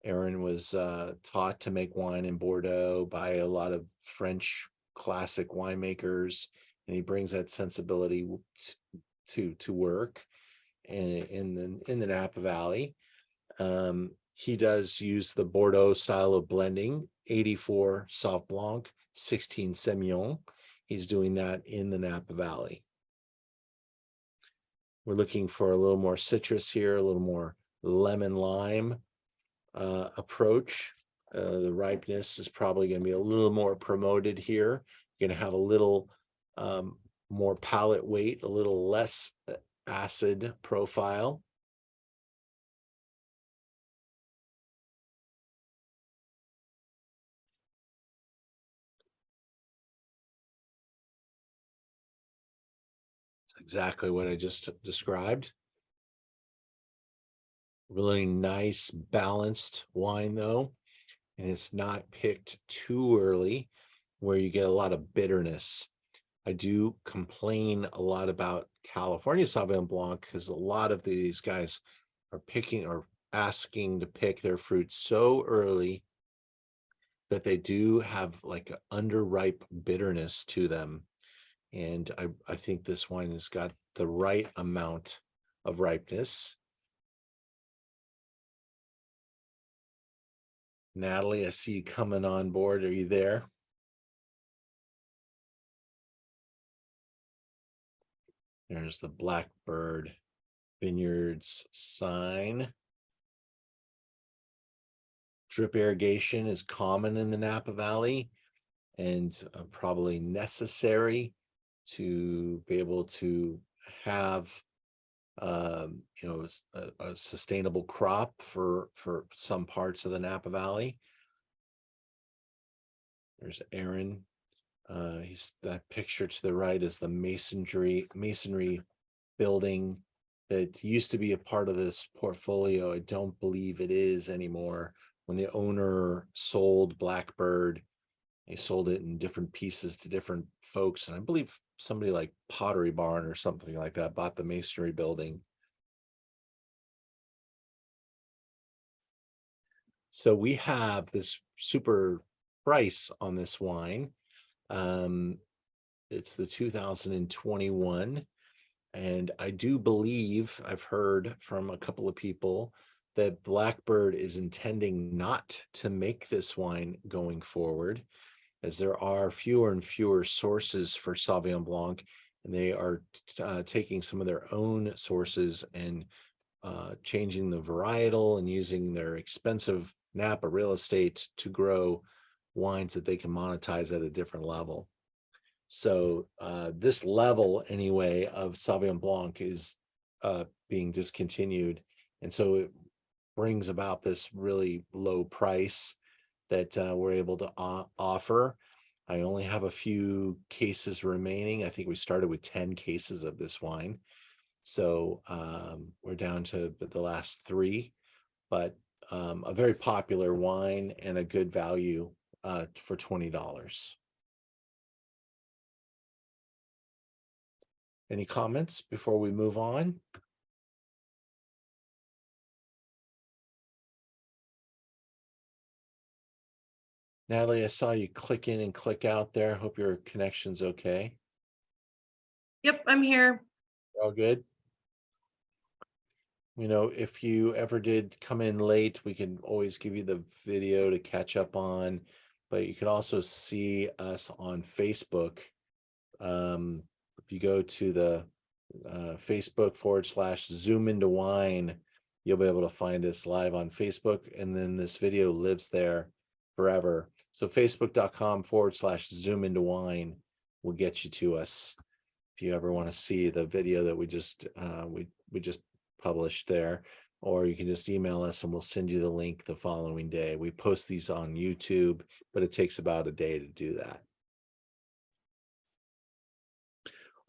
Aaron was taught to make wine in Bordeaux by a lot of French classic winemakers, and he brings that sensibility to work in the Napa Valley. He does use the Bordeaux style of blending, 84 Sauv Blanc, 16 Semillon. He's doing that in the Napa Valley. We're looking for a little more citrus here, a little more lemon lime approach. The ripeness is probably going to be a little more promoted here. You're going to have a little more palate weight, a little less acid profile. It's exactly what I just described. Really nice, balanced wine, though. And it's not picked too early where you get a lot of bitterness. I do complain a lot about California Sauvignon Blanc because a lot of these guys are picking or asking to pick their fruit so early that they do have like an underripe bitterness to them. And I think this wine has got the right amount of ripeness. Natalie, I see you coming on board. Are you there? There's the Blackbird Vineyards sign. Drip irrigation is common in the Napa Valley and probably necessary to be able to have a sustainable crop for some parts of the Napa Valley. There's Aaron. He's that picture to the right is the masonry building that used to be a part of this portfolio. I don't believe it is anymore. When the owner sold Blackbird, he sold it in different pieces to different folks, and I believe somebody like Pottery Barn or something like that bought the masonry building. So we have this super price on this wine. It's the 2021. And I do believe I've heard from a couple of people that Blackbird is intending not to make this wine going forward, as there are fewer and fewer sources for Sauvignon Blanc, and they are taking some of their own sources and changing the varietal and using their expensive Napa real estate to grow wines that they can monetize at a different level. So this level anyway of Sauvignon Blanc is being discontinued. And so it brings about this really low price that we're able to offer. I only have a few cases remaining. I think we started with 10 cases of this wine. So we're down to the last 3, but a very popular wine and a good value for $20. Any comments before we move on? Natalie, I saw you click in and click out there. Hope your connection's okay. Yep, I'm here. All good? You know, if you ever did come in late, we can always give you the video to catch up on, but you can also see us on Facebook. If you go to the Facebook.com/Zoom into Wine, you'll be able to find us live on Facebook, and then this video lives there forever. So Facebook.com/Zoom into Wine will get you to us if you ever want to see the video that we just published there, or you can just email us and we'll send you the link the following day. We post these on YouTube, but it takes about a day to do that.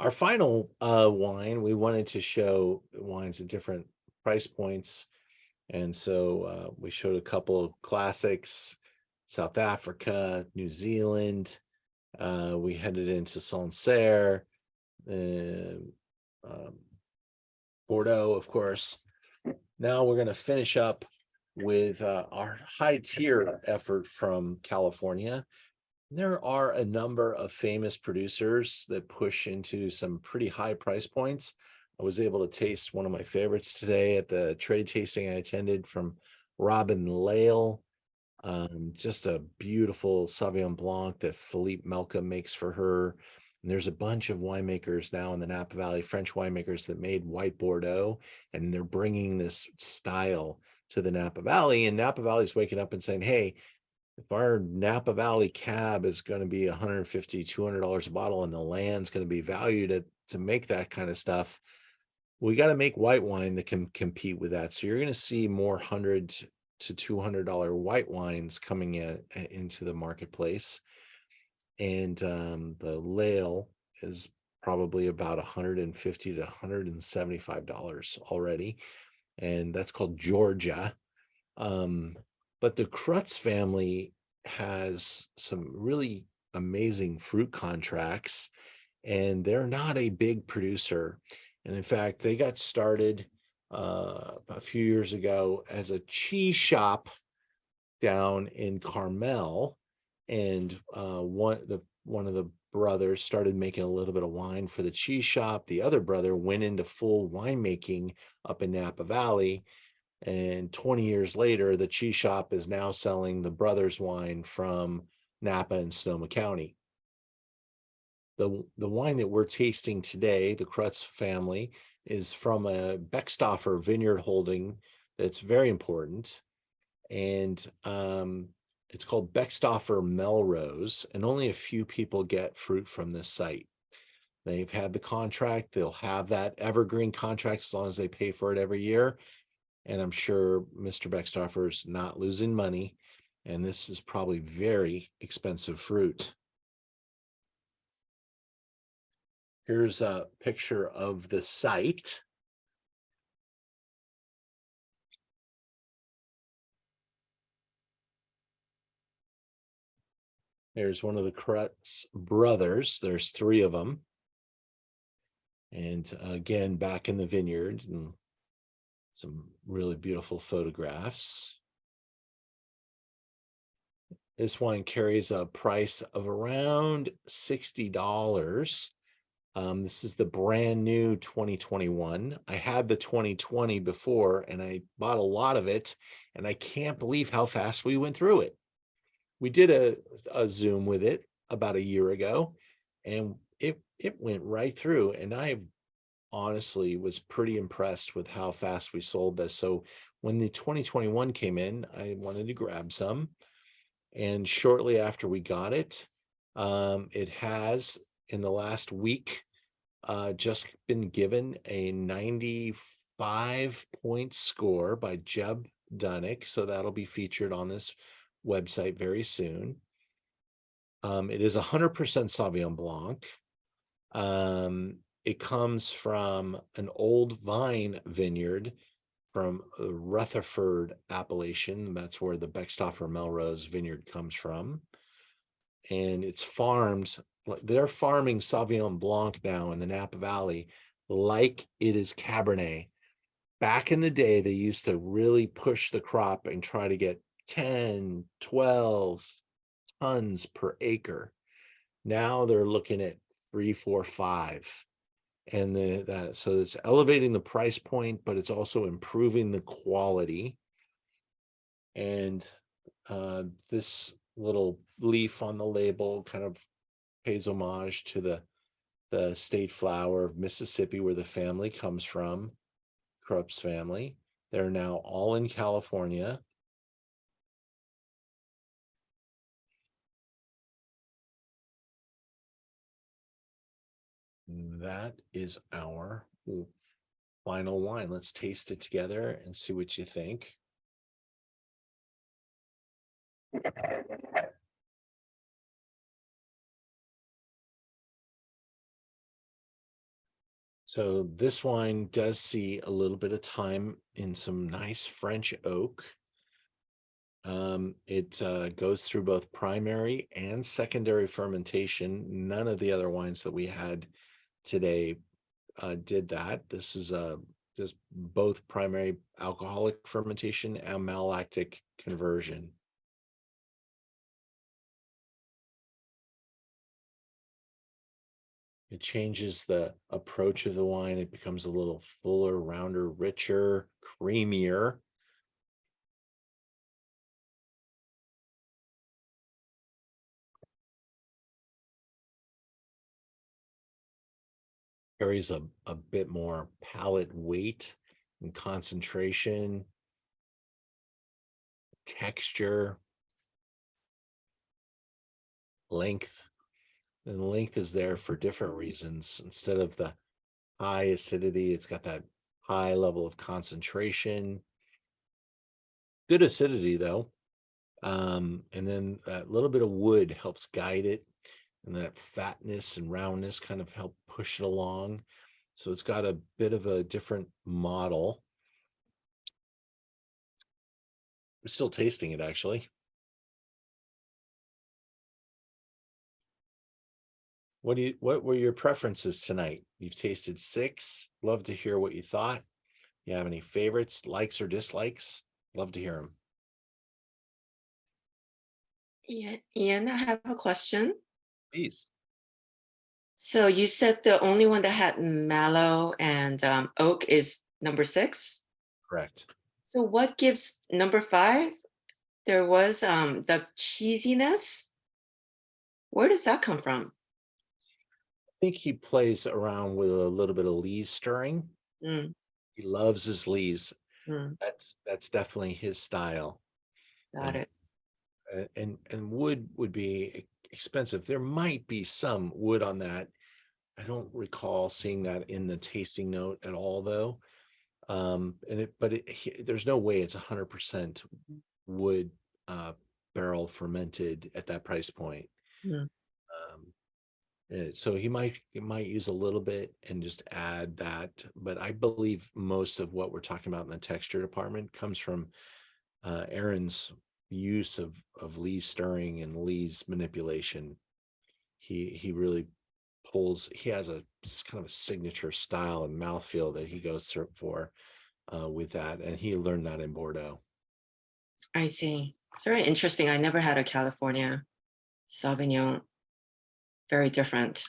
Our final wine, we wanted to show wines at different price points. And so we showed a couple of classics, South Africa, New Zealand. We headed into Sancerre, Bordeaux, of course. Now we're going to finish up with our high tier effort from California. There are a number of famous producers that push into some pretty high price points. I was able to taste one of my favorites today at the trade tasting I attended from Robin Lale. Just a beautiful Sauvignon Blanc that Philippe Melka makes for her. And there's a bunch of winemakers now in the Napa Valley, French winemakers that made white Bordeaux, and they're bringing this style to the Napa Valley. And Napa Valley is waking up and saying, hey, if our Napa Valley cab is going to be $150, $200 a bottle, and the land's going to be valued to make that kind of stuff, we got to make white wine that can compete with that. So you're going to see more $100 to $200 white wines coming into the marketplace. And the Lale is probably about $150 to $175 already. And that's called Georgia. But the Crutz family has some really amazing fruit contracts, and they're not a big producer. And in fact, they got started a few years ago as a cheese shop down in Carmel. And one of the brothers started making a little bit of wine for the cheese shop. The other brother went into full winemaking up in Napa Valley. And 20 years later, the cheese shop is now selling the brothers' wine from Napa and Sonoma County. The wine that we're tasting today, the Crutz family, is from a Beckstoffer vineyard holding that's very important. And it's called Beckstoffer Melrose, and only a few people get fruit from this site. They've had the contract. They'll have that evergreen contract as long as they pay for it every year. And I'm sure Mr. Beckstoffer's not losing money. And this is probably very expensive fruit. Here's a picture of the site. There's one of the Crutz brothers. There's 3 of them. And again, back in the vineyard, and some really beautiful photographs. This wine carries a price of around $60. This is the brand new 2021. I had the 2020 before and I bought a lot of it, and I can't believe how fast we went through it. We did a Zoom with it about a year ago, and it went right through, and I honestly was pretty impressed with how fast we sold this. So when the 2021 came in, I wanted to grab some. And shortly after we got it, it has in the last week just been given a 95-point score by Jeb Dunnick. So that'll be featured on this website very soon. It is 100% Sauvignon Blanc. It comes from an old vine vineyard from Rutherford appellation. That's where the Beckstoffer Melrose vineyard comes from. And it's farmed, they're farming Sauvignon Blanc now in the Napa Valley like it is Cabernet. Back in the day, they used to really push the crop and try to get 10, 12 tons per acre. Now they're looking at 3, 4, 5. And so it's elevating the price point, but it's also improving the quality. And this little leaf on the label kind of pays homage to the state flower of Mississippi, where the family comes from, Krupp's family. They're now all in California. That is our final wine. Let's taste it together and see what you think. So this wine does see a little bit of time in some nice French oak. It goes through both primary and secondary fermentation. None of the other wines that we had today did that. This is just both primary alcoholic fermentation and malolactic conversion. It changes the approach of the wine. It becomes a little fuller, rounder, richer, creamier. Carries a bit more palate weight and concentration, texture, length. And the length is there for different reasons. Instead of the high acidity, it's got that high level of concentration. Good acidity though. And then that little bit of wood helps guide it, and that fatness and roundness kind of help push it along. So it's got a bit of a different model. We're still tasting it actually. What were your preferences tonight? You've tasted 6. Love to hear what you thought. You have any favorites, likes or dislikes? Love to hear them. Yeah, Ian, I have a question. Please. So you said the only one that had mallow and oak is number 6. Correct. So what gives number 5? There was the cheesiness. Where does that come from? I think he plays around with a little bit of lees stirring. Mm, He loves his lees. mm, That's definitely his style. got it. And wood would be expensive. There might be some wood on that. I don't recall seeing that in the tasting note at all, though. There's no way it's 100% wood barrel fermented at that price point. Mm, So he might use a little bit and just add that, but I believe most of what we're talking about in the texture department comes from Aaron's use of Lee's stirring and Lee's manipulation. He really pulls. He has a kind of a signature style and mouthfeel that he goes through for with that, and he learned that in Bordeaux. I see. It's very interesting. I never had a California Sauvignon. Very different.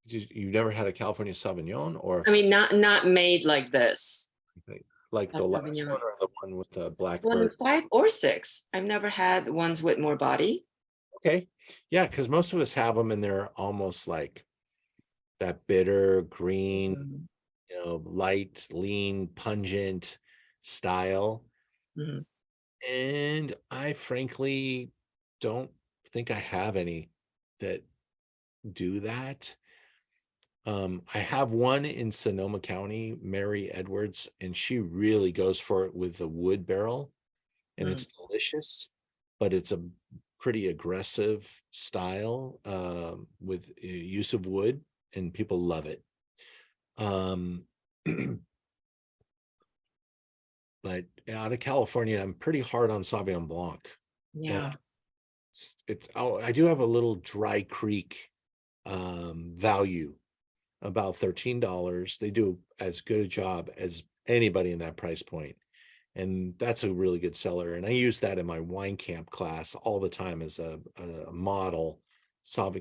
You've never had a California Sauvignon, or I mean, not made like this. like a the last Sauvignon. one, or the one with the Well, blackbird? 5 or 6. I've never had ones with more body. Okay, yeah, because most of us have them, and they're almost like that bitter green, Mhm. light, lean, pungent style. Mhm. And I frankly don't think I have any that do that. I have one in Sonoma County, Mary Edwards, and she really goes for it with the wood barrel, and it's delicious, but it's a pretty aggressive style with use of wood, and people love it. But out of California, I'm pretty hard on Sauvignon Blanc. Yeah. I do have a little Dry Creek value, about $13. They do as good a job as anybody in that price point, and that's a really good seller. And I use that in my wine camp class all the time as a model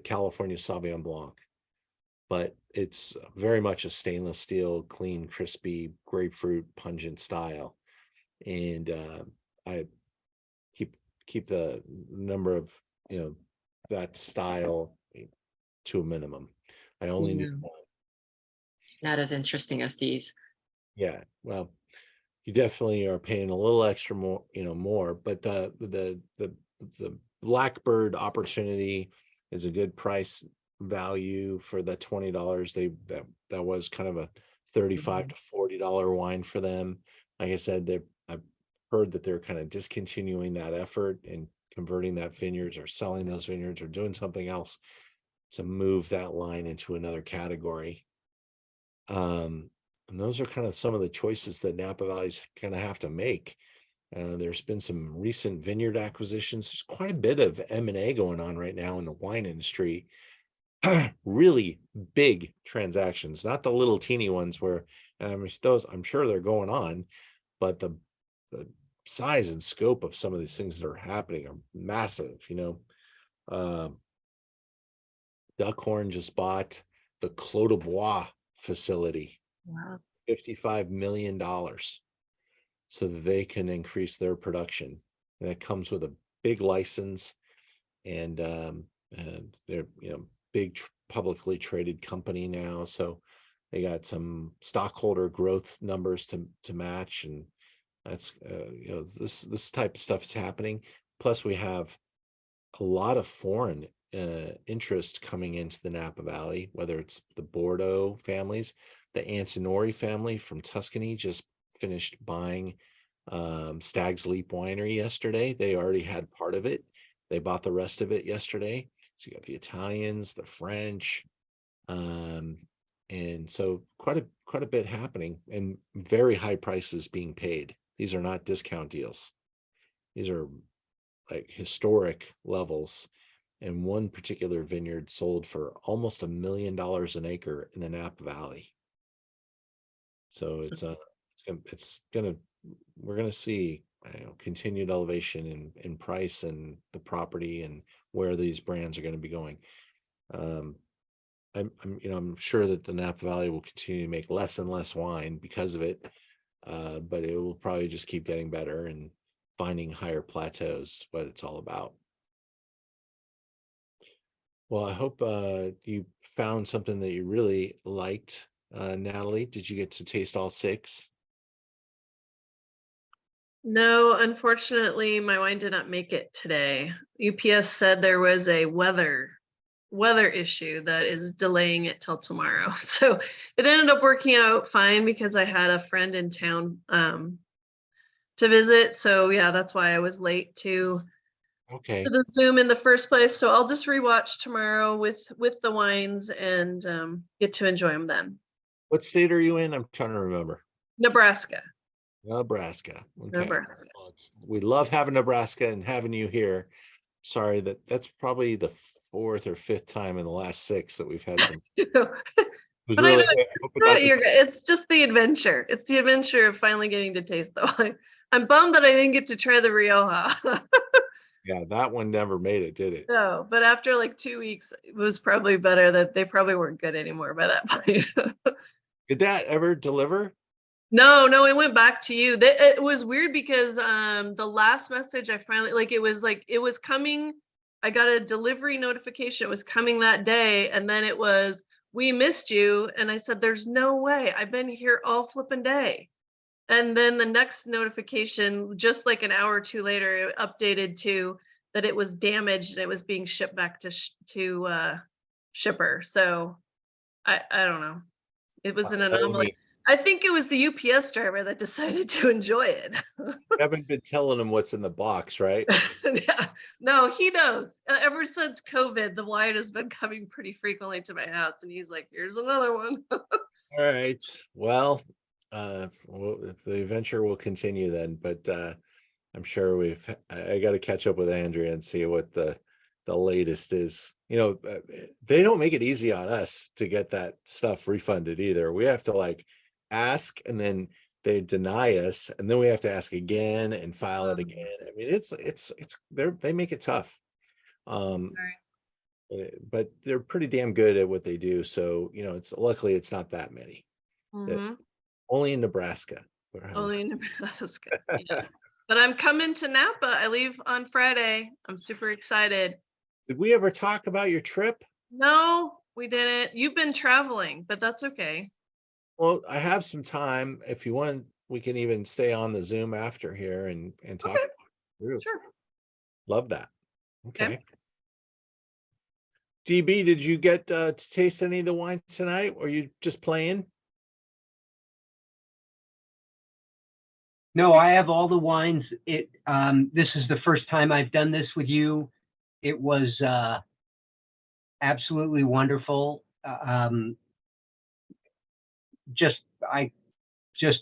California Sauvignon Blanc. But it's very much a stainless steel, clean, crispy, grapefruit, pungent style. And I keep the number of that style to a minimum. I only Yeah. need one. It's not as interesting as these. Yeah, well, you definitely are paying a little extra more, but the Blackbird opportunity is a good price value for the $20. That was kind of a $35 to $40 wine for them. Like I said, I've heard that they're kind of discontinuing that effort and converting that vineyards, or selling those vineyards, or doing something else to move that line into another category. And those are kind of some of the choices that Napa Valley's going to have to make. There's been some recent vineyard acquisitions. There's quite a bit of M&A going on right now in the wine industry. Really big transactions, not the little teeny ones where I'm sure they're going on, but the size and scope of some of these things that are happening are massive. Duckhorn just bought the Clos de Bois facility, Wow. $55 million, so that they can increase their production. And it comes with a big license, and they're big publicly traded company now, so they got some stockholder growth numbers to match, and that's this type of stuff is happening. Plus, we have a lot of foreign interest coming into the Napa Valley, whether it's the Bordeaux families. The Antinori family from Tuscany just finished buying Stag's Leap Winery yesterday. They already had part of it. They bought the rest of it yesterday. So you got the Italians, the French, and so quite a bit happening, and very high prices being paid. These are not discount deals. These are like historic levels. And one particular vineyard sold for almost $1 million an acre in the Napa Valley. So we're gonna see continued elevation in price and the property and where these brands are going to be going. I'm sure that the Napa Valley will continue to make less and less wine because of it, but it will probably just keep getting better and finding higher plateaus. What it's all about. Well, I hope you found something that you really liked. Natalie, did you get to taste all 6? No, unfortunately, my wine did not make it today. UPS said there was a weather issue that is delaying it till tomorrow. So it ended up working out fine because I had a friend in town to visit. So yeah, that's why I was late to Okay. the Zoom in the first place. So I'll just rewatch tomorrow with the wines and get to enjoy them then. What state are you in? I'm trying to remember. Nebraska. Nebraska. Okay. Nebraska. Well, we love having Nebraska and having you here. Sorry that's probably the 4th or 5th time in the last 6 that we've had some. But I know it's just the adventure. It's the adventure of finally getting to taste the wine. I'm bummed that I didn't get to try the Rioja. Yeah, that one never made it, did it? No, but after like 2 weeks, it was probably better that they probably weren't good anymore by that point. Did that ever deliver? No, it went back to you. It was weird because the last message I finally like it was coming. I got a delivery notification. It was coming that day, and then it was, we missed you. And I said, there's no way. I've been here all flipping day. And then the next notification, just like an hour or two later, it updated to that it was damaged and it was being shipped back to shipper. So I don't know. It was an anomaly. I think it was the UPS driver that decided to enjoy it. Haven't been telling him what's in the box, right? Yeah, no, he knows. Ever since COVID, the wine has been coming pretty frequently to my house, and he's like, "Here's another one." All right. Well, the adventure will continue then, but I'm sure I got to catch up with Andrea and see what the latest is. You know, they don't make it easy on us to get that stuff refunded either. We have to like ask, and then they deny us, and then we have to ask again and file it again. I mean, they make it tough. But they're pretty damn good at what they do. So, you know, luckily it's not that many. Mhm. Only in Nebraska. Only in Nebraska. Yeah. But I'm coming to Napa. I leave on Friday. I'm super excited. Did we ever talk about your trip? No, we didn't. You've been traveling, but that's okay. Well, I have some time. If you want, we can even stay on the Zoom after here and talk Okay, through. sure. Love that. Okay. Okay. DB, did you get to taste any of the wines tonight, or you just playing? No, I have all the wines. This is the first time I've done this with you. It was absolutely wonderful. Just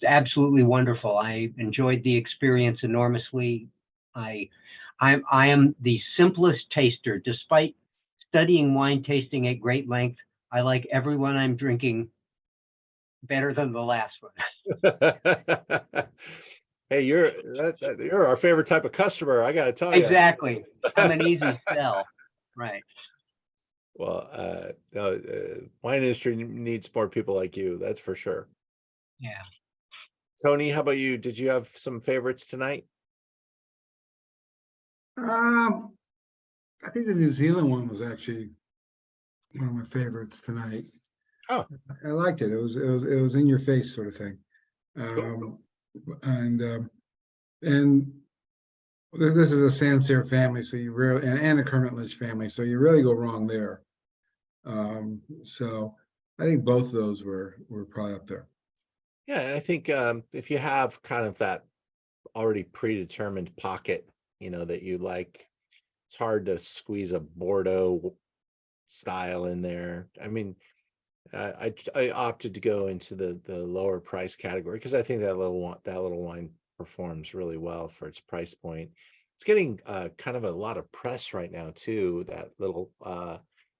absolutely wonderful. I enjoyed the experience enormously. I am the simplest taster, despite studying wine tasting at great length. I like everyone I'm drinking better than the last one. Hey, you're our favorite type of customer. I got to tell you. Exactly. I'm an easy sell. Right. Well, no, wine industry needs more people like you. That's for sure. Yeah. Tony, how about you? Did you have some favorites tonight? I think the New Zealand one was actually one of my favorites tonight. Oh, I liked it. It was in your face sort of thing. And this is a Sancerre family, so you really and a Kermit Lynch family, so you really go wrong there. So I think both of those were probably up there. yeah, and I think if you have kind of that already predetermined pocket, you know, that you like, it's hard to squeeze a Bordeaux style in there. I mean, I opted to go into the lower price category because I think that little wine performs really well for its price point. It's getting kind of a lot of press right now too. That little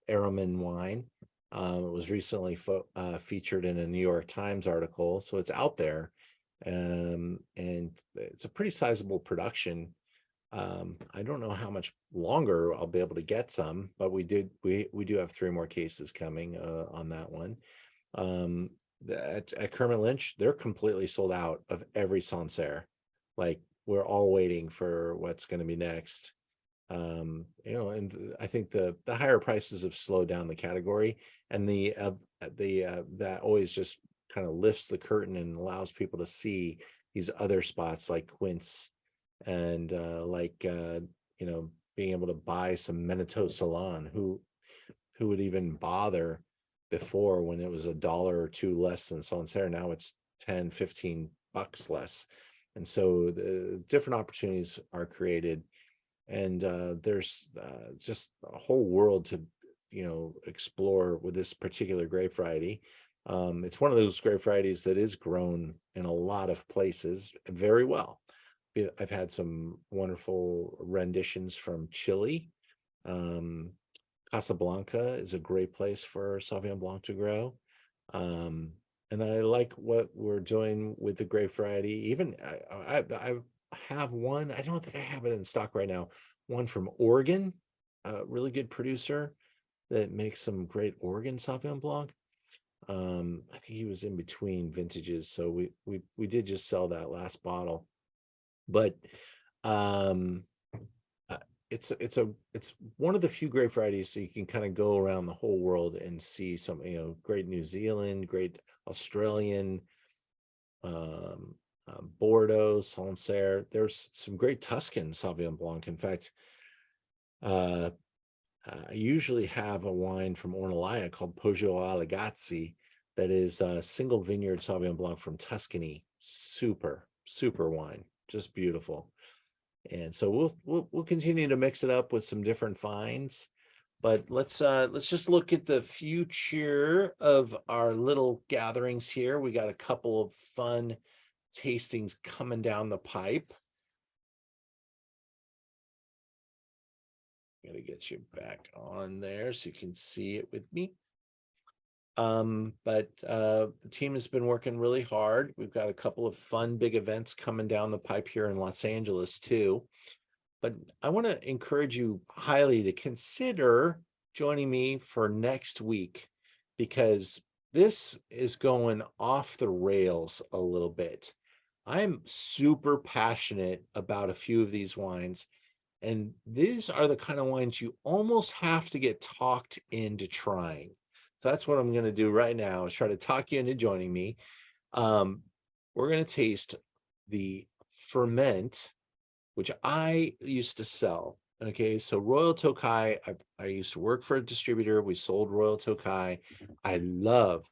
Araman wine. It was recently featured in a New York Times article, so it's out there, and it's a pretty sizable production. I don't know how much longer I'll be able to get some, but we do have 3 more cases coming on that one. At Kermit Lynch, they're completely sold out of every Sancerre. Like, we're all waiting for what's going to be next. You know, and I think the higher prices have slowed down the category, and that always just kind of lifts the curtain and allows people to see these other spots like Quince and you know, being able to buy some Manitou Salon. Who would even bother before, when it was $1 or $2 less than Sancerre? Now it's 10, 15 bucks less. And so the different opportunities are created, and there's just a whole world to, you know, explore with this particular grape variety. It's one of those grape varieties that is grown in a lot of places very well. I've had some wonderful renditions from Chile. Casablanca is a great place for Sauvignon Blanc to grow. And I like what we're doing with the grape variety. Even have one. I don't think I have it in stock right now. One from Oregon, a really good producer that makes some great Oregon Sauvignon Blanc. I think he was in between vintages, so we did just sell that last bottle. But um, it's one of the few grape varieties, so you can kind of go around the whole world and see some, great New Zealand, great Australian, Bordeaux, Sancerre. There's some great Tuscan Sauvignon Blanc. In fact, I usually have a wine from Ornellaia called Poggio Allegazzi that is a single vineyard Sauvignon Blanc from Tuscany. Super wine, just beautiful. And so we'll continue to mix it up with some different finds. But let's just look at the future of our little gatherings here. We got a couple of fun tastings coming down the pipe. I'm gonna get you back on there so you can see it with me. But the team has been working really hard. We've got a couple of fun big events coming down the pipe here in Los Angeles too. But I want to encourage you highly to consider joining me for next week, because this is going off the rails a little bit. I'm super passionate about a few of these wines, and these are the kind of wines you almost have to get talked into trying. So that's what I'm going to do right now, is try to talk you into joining me. We're going to taste the ferment, which I used to sell. Okay, so Royal Tokai, I used to work for a distributor. We sold Royal Tokai. I love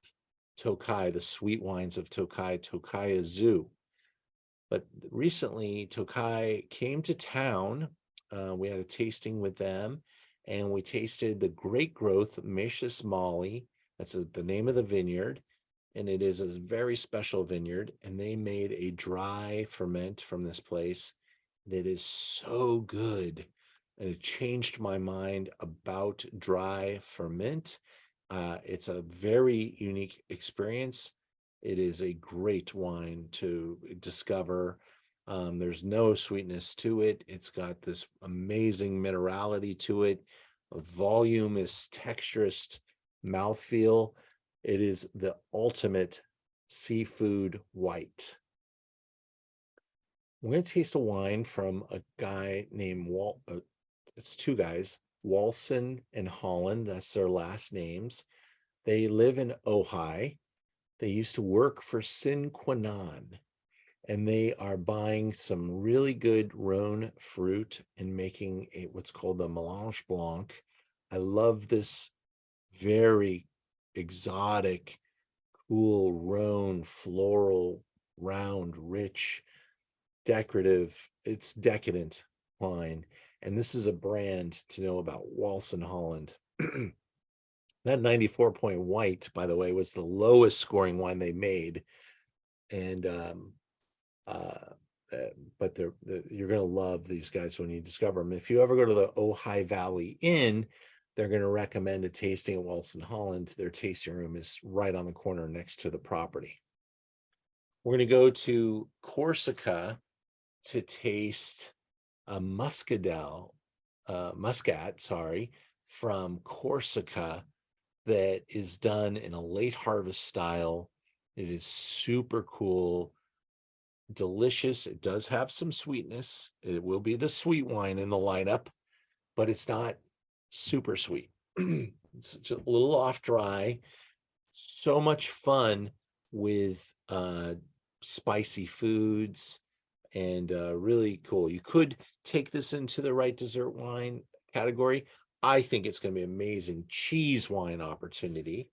Tokai, the sweet wines of Tokai, Tokai Azu. But recently, Tokai came to town. We had a tasting with them, and we tasted the Great Growth Meshis Molly. That's the name of the vineyard, and it is a very special vineyard. And they made a dry ferment from this place that is so good, and it changed my mind about dry ferment. It's a very unique experience. It is a great wine to discover. There's no sweetness to it. It's got this amazing minerality to it, a voluminous, texturous mouthfeel. It is the ultimate seafood white. We're going to taste a wine from a guy named it's two guys, Walson and Holland. That's their last names. They live in Ojai. They used to work for Sin Qua Non, and they are buying some really good Rhone fruit and making what's called the Mélange Blanc. I love this very exotic, cool Rhone, floral, round, rich, decorative, it's decadent wine. And this is a brand to know about, Walson Holland. That 94 point white, by the way, was the lowest scoring wine they made. And but you're going to love these guys when you discover them. If you ever go to the Ojai Valley Inn, they're going to recommend a tasting at Walson Holland. Their tasting room is right on the corner next to the property. We're going to go to Corsica to taste a muscat, from Corsica that is done in a late harvest style. It is super cool, delicious. It does have some sweetness. It will be the sweet wine in the lineup, but it's not super sweet. It's just a little off dry. So much fun with spicy foods, and really cool. You could take this into the right dessert wine category. I think it's going to be an amazing cheese wine opportunity.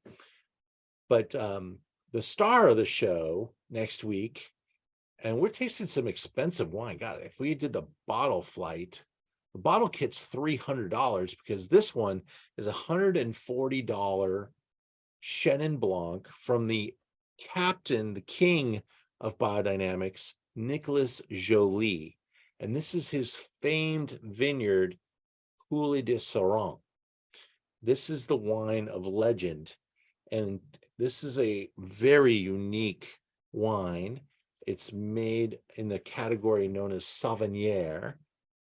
But the star of the show next week, and we're tasting some expensive wine. God, if we did the bottle flight, the bottle kit's $300, because this one is $140 Chenin Blanc from the captain, the king of biodynamics, Nicolas Joly. And this is his famed vineyard, Coulis de Saran. This is the wine of legend. And this is a very unique wine. It's made in the category known as Sauvignon,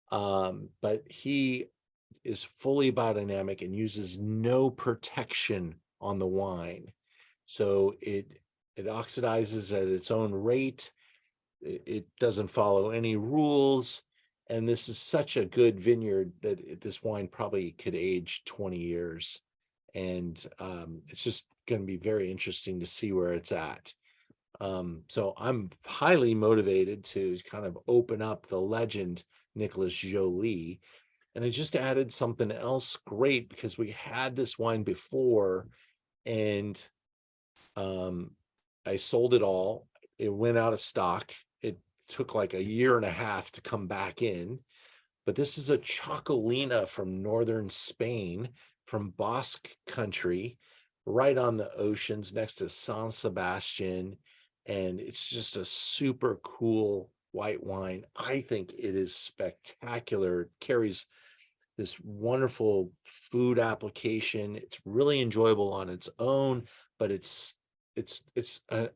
but he is fully biodynamic and uses no protection on the wine. So it oxidizes at its own rate. It doesn't follow any rules. And this is such a good vineyard that this wine probably could age 20 years. And it's just going to be very interesting to see where it's at. So I'm highly motivated to kind of open up the legend Nicolas Joly. And I just added something else great because we had this wine before, and I sold it all. It went out of stock. It took like a year and a half to come back in. But this is a Chocolina from northern Spain, from Basque country, right on the oceans next to San Sebastian. And it's just a super cool white wine. I think it is spectacular. It carries this wonderful food application. It's really enjoyable on its own, but it's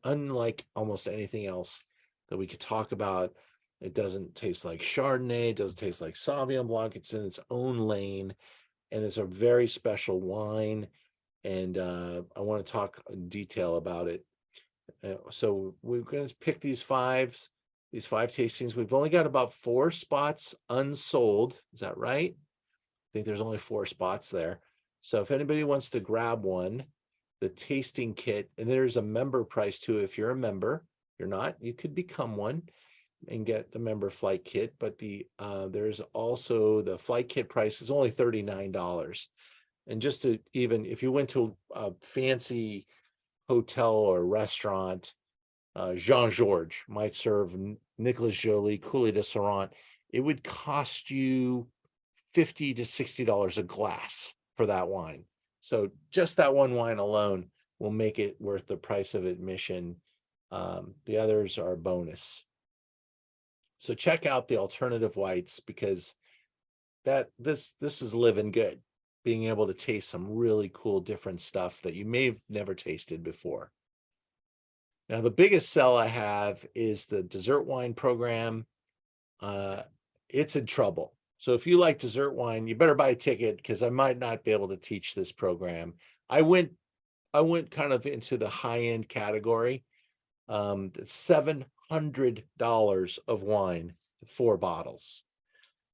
unlike almost anything else that we could talk about. It doesn't taste like Chardonnay. It doesn't taste like Sauvignon Blanc. It's in its own lane, and it's a very special wine. And I want to talk in detail about it. So we're going to pick these five tastings. We've only got about 4 spots unsold. Is that right? I think there's only 4 spots there. So if anybody wants to grab one, the tasting kit, and there's a member price too. If you're a member, you're not, you could become one and get the member flight kit. But there's also the flight kit price is only $39. And just to even, if you went to a fancy hotel or restaurant, Jean-Georges might serve Nicolas Joly Coulis de Sirent, it would cost you $50 to $60 a glass for that wine. So just that one wine alone will make it worth the price of admission. The others are a bonus. So check out the alternative whites, because this is living good, being able to taste some really cool different stuff that you may have never tasted before. Now, the biggest sell I have is the dessert wine program. It's in trouble. So if you like dessert wine, you better buy a ticket, because I might not be able to teach this program. I went kind of into the high-end category. $700 of wine, 4 bottles.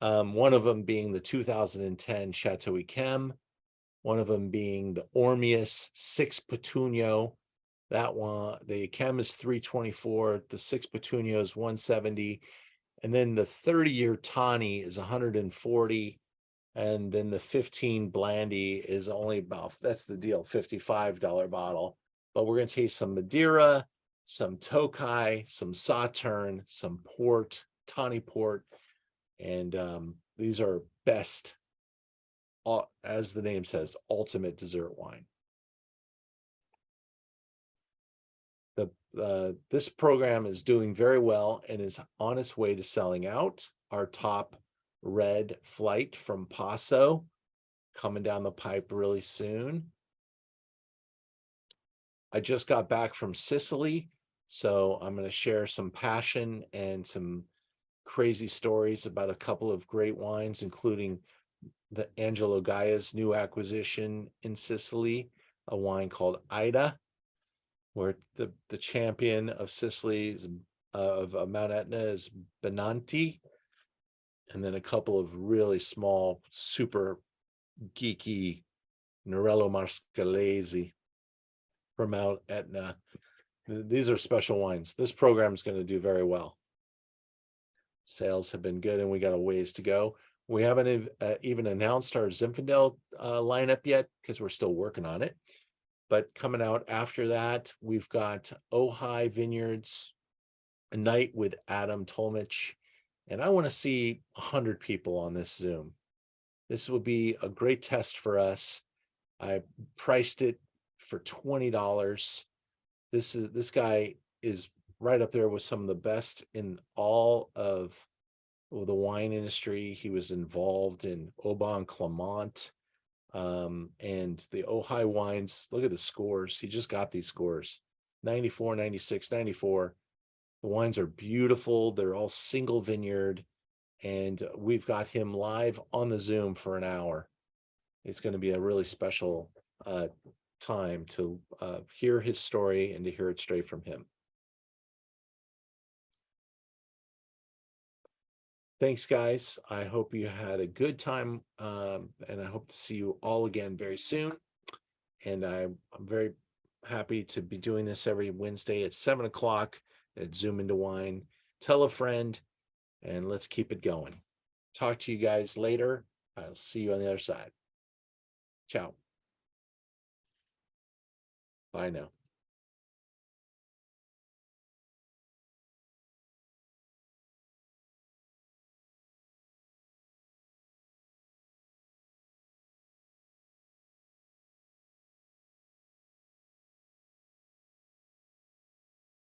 One of them being the 2010 Chateau Yquem, one of them being the Ormeus 6 Petunia. That one, the Yquem is $324, the 6 Petunia is $170, and then the 30-year Tawny is $140, and then the 15 Blandy is only about, that's the deal, $55 bottle. But we're going to taste some Madeira, some Tokai, some Sauterne, some port, Tawny port, and these are best, as the name says, ultimate dessert wine. This program is doing very well and is on its way to selling out. Our top red flight from Paso coming down the pipe really soon. I just got back from Sicily, so I'm going to share some passion and some crazy stories about a couple of great wines, including the Angelo Gaia's new acquisition in Sicily, a wine called Ida, where the champion of Sicily of Mount Etna is Benanti, and then a couple of really small, super geeky Nerello Marscalese from Mount Etna. These are special wines. This program is going to do very well. Sales have been good, and we got a ways to go. We haven't even announced our Zinfandel lineup yet, because we're still working on it. But coming out after that, we've got Ojai Vineyards, a night with Adam Tolmich, and I want to see 100 people on this Zoom. This will be a great test for us. I priced it for $20. This guy is right up there with some of the best in all of the wine industry. He was involved in Aubin Clement, and the Ojai wines. Look at the scores. He just got these scores: 94, 96, 94. The wines are beautiful. They're all single vineyard, and we've got him live on the Zoom for an hour. It's going to be a really special time to hear his story and to hear it straight from him. Thanks, guys. I hope you had a good time, and I hope to see you all again very soon. And I'm very happy to be doing this every Wednesday at 7 o'clock at Zoom into Wine. Tell a friend, and let's keep it going. Talk to you guys later. I'll see you on the other side. Ciao. Bye now.